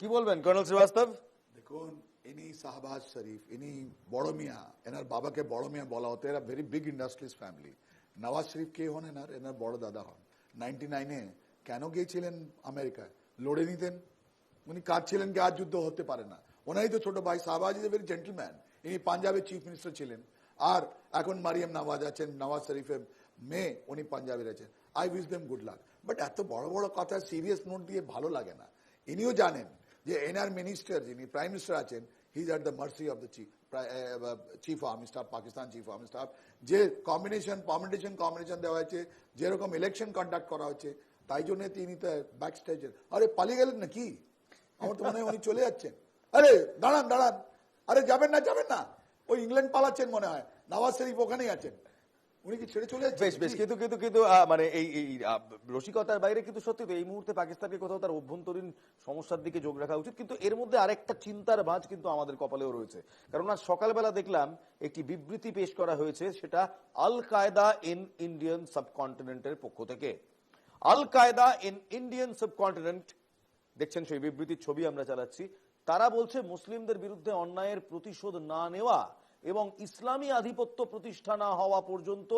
কি বলবেন কর্নেল শ্রীবাস্তব? দেখুন, ইনি শাহবাজ শরীফ, ইনি বড় মিয়া, এনার বাবাকে বড় মিয়া বলা হতো, এরা very big industries family. Nawaz Sharif কে হন? এনার বড় দাদা হন। 99-এ কেন গিয়েছিলেন আমেরিকায়? লড়ে নিতেন। উনি কাজ ছিলেন কি আজ যুদ্ধ হতে পারে না। ওনারই তো ছোট ভাই Shahbaz is a very gentleman, ইনি পাঞ্জাবের চিফ মিনিস্টার ছিলেন, আর এখন মারিয়াম নওয়াজ আছেন, নওয়াজ শরীফের মেয়ে, উনি পাঞ্জাবের আছেন। I wish them good luck. But এত বড় বড় কথা সিরিয়াস নোট দিয়ে ভালো লাগে না। ইনিও জানেন যে এনআর মিনিস্টার যিনি প্রাইম মিনিস্টার আছেন, he is at the mercy of the chief army staff, Pakistan chief army staff. যে কম্বিনেশন দেওয়া হয়েছে, যেরকম ইলেকশন কন্ডাক্ট করা হচ্ছে, তাই জন্য তিনি তো ব্যাক স্টেজে, আরে পালিয়ে গেলেন নাকি? আমার তো মনে হয় উনি চলে যাচ্ছেন। আরে দাঁড়ান, আরে যাবেন না, ওই ইংল্যান্ড পালাচ্ছেন মনে হয়, নওয়াজ শরীফ ওখানেই আছেন, উনি কি ছেড়ে চলে যাচ্ছেন? বেশ, কিন্তু মানে এই রসিকতার বাইরে কিন্তু সত্যি তো এই মুহূর্তে পাকিস্তানকে কোথাও তার অভ্যন্তরীণ সমস্যার দিকে যোগ রাখা উচিত। কিন্তু এর মধ্যে আরেকটা চিন্তার ভাঁজ কিন্তু আমাদের কপালেও রয়েছে, কারণ আজ সকালবেলা দেখলাম একটি বিবৃতি পেশ করা হয়েছে, সেটা আল কায়দা ইন ইন্ডিয়ান সাবকন্টিনেন্টের পক্ষ থেকে। আল কায়দা ইন ইন্ডিয়ান সাবকন্টিনেন্ট, দেখছেন সেই বিবৃতির ছবি আমরা চালাচ্ছি। তারা বলছে মুসলিমদের বিরুদ্ধে অন্যায়ের প্রতিশোধ না নেওয়া এবং ইসলামী আধিপত্য প্রতিষ্ঠা না হওয়া পর্যন্ত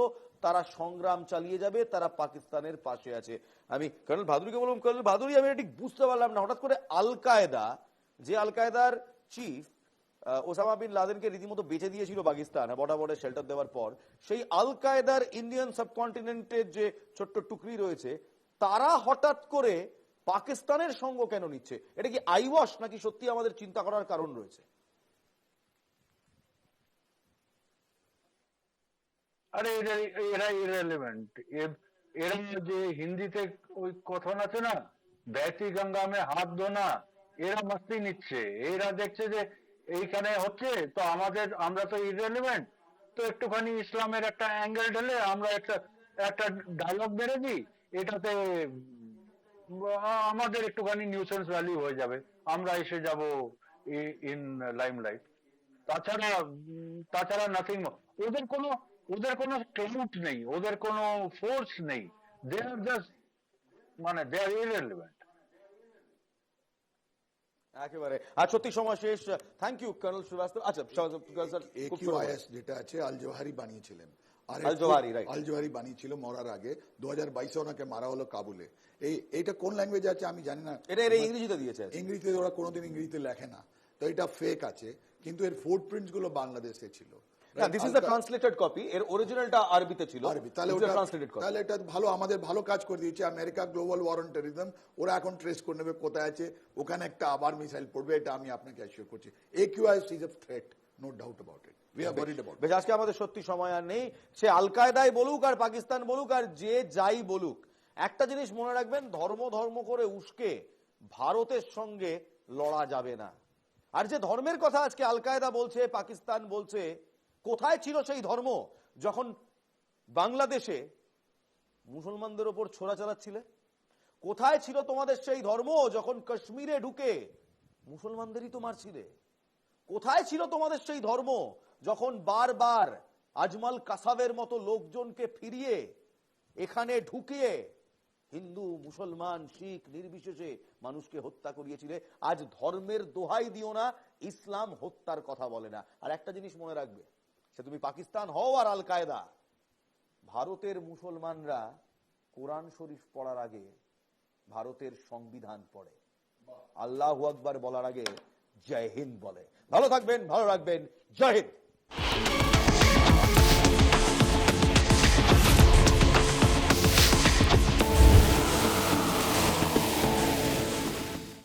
তারা সংগ্রাম চালিয়ে যাবে, তারা পাকিস্তানের পাশে আছে। আমি কর্নেল ভাদুরীকে বললাম, কর্নেল ভাদুরী, আমি ঠিক বুঝতে পারলাম না, হঠাৎ করে আল কায়দা, যে আল কায়দার চিফ ওসামা বিন লাদেনকে রীতিমতো বেঁচে দিয়েছিল পাকিস্তান বর্ডারে শেল্টার দেওয়ার পর, সেই আল কায়দার ইন্ডিয়ান সাবকন্টিনেন্টের যে ছোট্ট টুকরি রয়েছে, তারা হঠাৎ করে পাকিস্তানের সঙ্গ কেন নিচ্ছে? এটা কি আইওয়াশ, নাকি সত্যি আমাদের চিন্তা করার কারণ রয়েছে? আরে এরা ইররেলেভেন্ট। এরা যে হিন্দিতে ওই কথন আছে না, ব্যাতি গঙ্গা মে হাত ধোনা, এরা মস্তি নিচ্ছে। এরা দেখছে যে এইখানে হচ্ছে, তো আমরা তো ইররেলেভেন্ট, তো একটুখানি ইসলামের একটা অ্যাঙ্গেল ঢেলে আমরা একটা ডায়লগ বেড়ে দিই, এটাতে আমাদের একটুখানি নিউসেন্স ভ্যালু হয়ে যাবে, আমরা এসে যাব ইন লাইমলাইট। তাছাড়া নাথিং। ওদের কোনো ওদের কোনো ক্লাউড নেই, ওদের কোনো ফোর্স নেই, দে আর জাস্ট মানে দে আর ইররিলেভেন্ট। একেবারে। আর সত্যি সময় শেষ। Thank you colonel Srivastava. আচ্ছা স্যার, AQIS যেটা আছে আল জওহারি বানিয়েছিলেন, আর আল জওহারি, right. আল জওহারি বানিয়েছিল মরার আগে। 2022 ওনাকে মারা হলো কাবুলে। এইটা কোন ল্যাঙ্গুয়েজ আছে আমি জানি না, এটা ইংরেজিতে দিয়েছে। ইংরেজিতে ওরা কোনোদিন ইংরেজিতে লেখে না, তো এটা ফেক আছে, কিন্তু এর ফুটপ্রিন্টস গুলো বাংলাদেশে ছিল। না, this is the translated copy, এর অরিজিনালটা আরবিতে ছিল। আরবি, তাহলে This is ওটা a translated copy. তাহলে এটা ভালো, আমাদের ভালো কাজ করে দিয়েছে America. Global war on terrorism, ওরা এখন ট্রেস করে নেবে কোথায় আছে, ওখানে একটা আবার মিসাইল পড়বে, এটা আমি আপনাকে অ্যাসিওর করছি। AQIS is a threat, no doubt about it, we are worried about. বেশ, আজকে আমাদের সত্যি সময় আর নেই। সে আল কায়দায় বলুক আর পাকিস্তান বলুক আর যে যাই বলুক, একটা জিনিস মনে রাখবেন, ধর্ম করে উস্কে ভারতের সঙ্গে লড়া যাবে না। আর যে ধর্মের কথা আজকে আল কায়দা বলছে, পাকিস্তান বলছে, কোথায় ছিল সেই ধর্ম যখন বাংলাদেশে মুসলমানদের ওপর ছোড়া চালাচ্ছিলে? কোথায় ছিল তোমাদের সেই ধর্ম যখন কাশ্মীরে ঢুকে মুসলমানদেরই তো মারছিলে? কোথায় ছিল তোমাদের সেই ধর্ম যখন বারবার আজমাল কাসাবের মতো লোকজনকে ফিরিয়ে এখানে ঢুকিয়ে হিন্দু মুসলমান শিখ নির্বিশেষে মানুষকে হত্যা করিয়েছিলে? আজ ধর্মের দোহাই দিও না, ইসলাম হত্যার কথা বলে না। আর একটা জিনিস মনে রাখবে, সে তুমি পাকিস্তান হও আর আল কায়দা, ভারতের মুসলমানরা কোরআন শরীফ পড়ার আগে ভারতের সংবিধান পড়ে, আল্লাহু আকবার বলার আগে জয় হিন্দ বলে। ভালো থাকবেন, ভালো রাখবেন, জয় হিন্দ।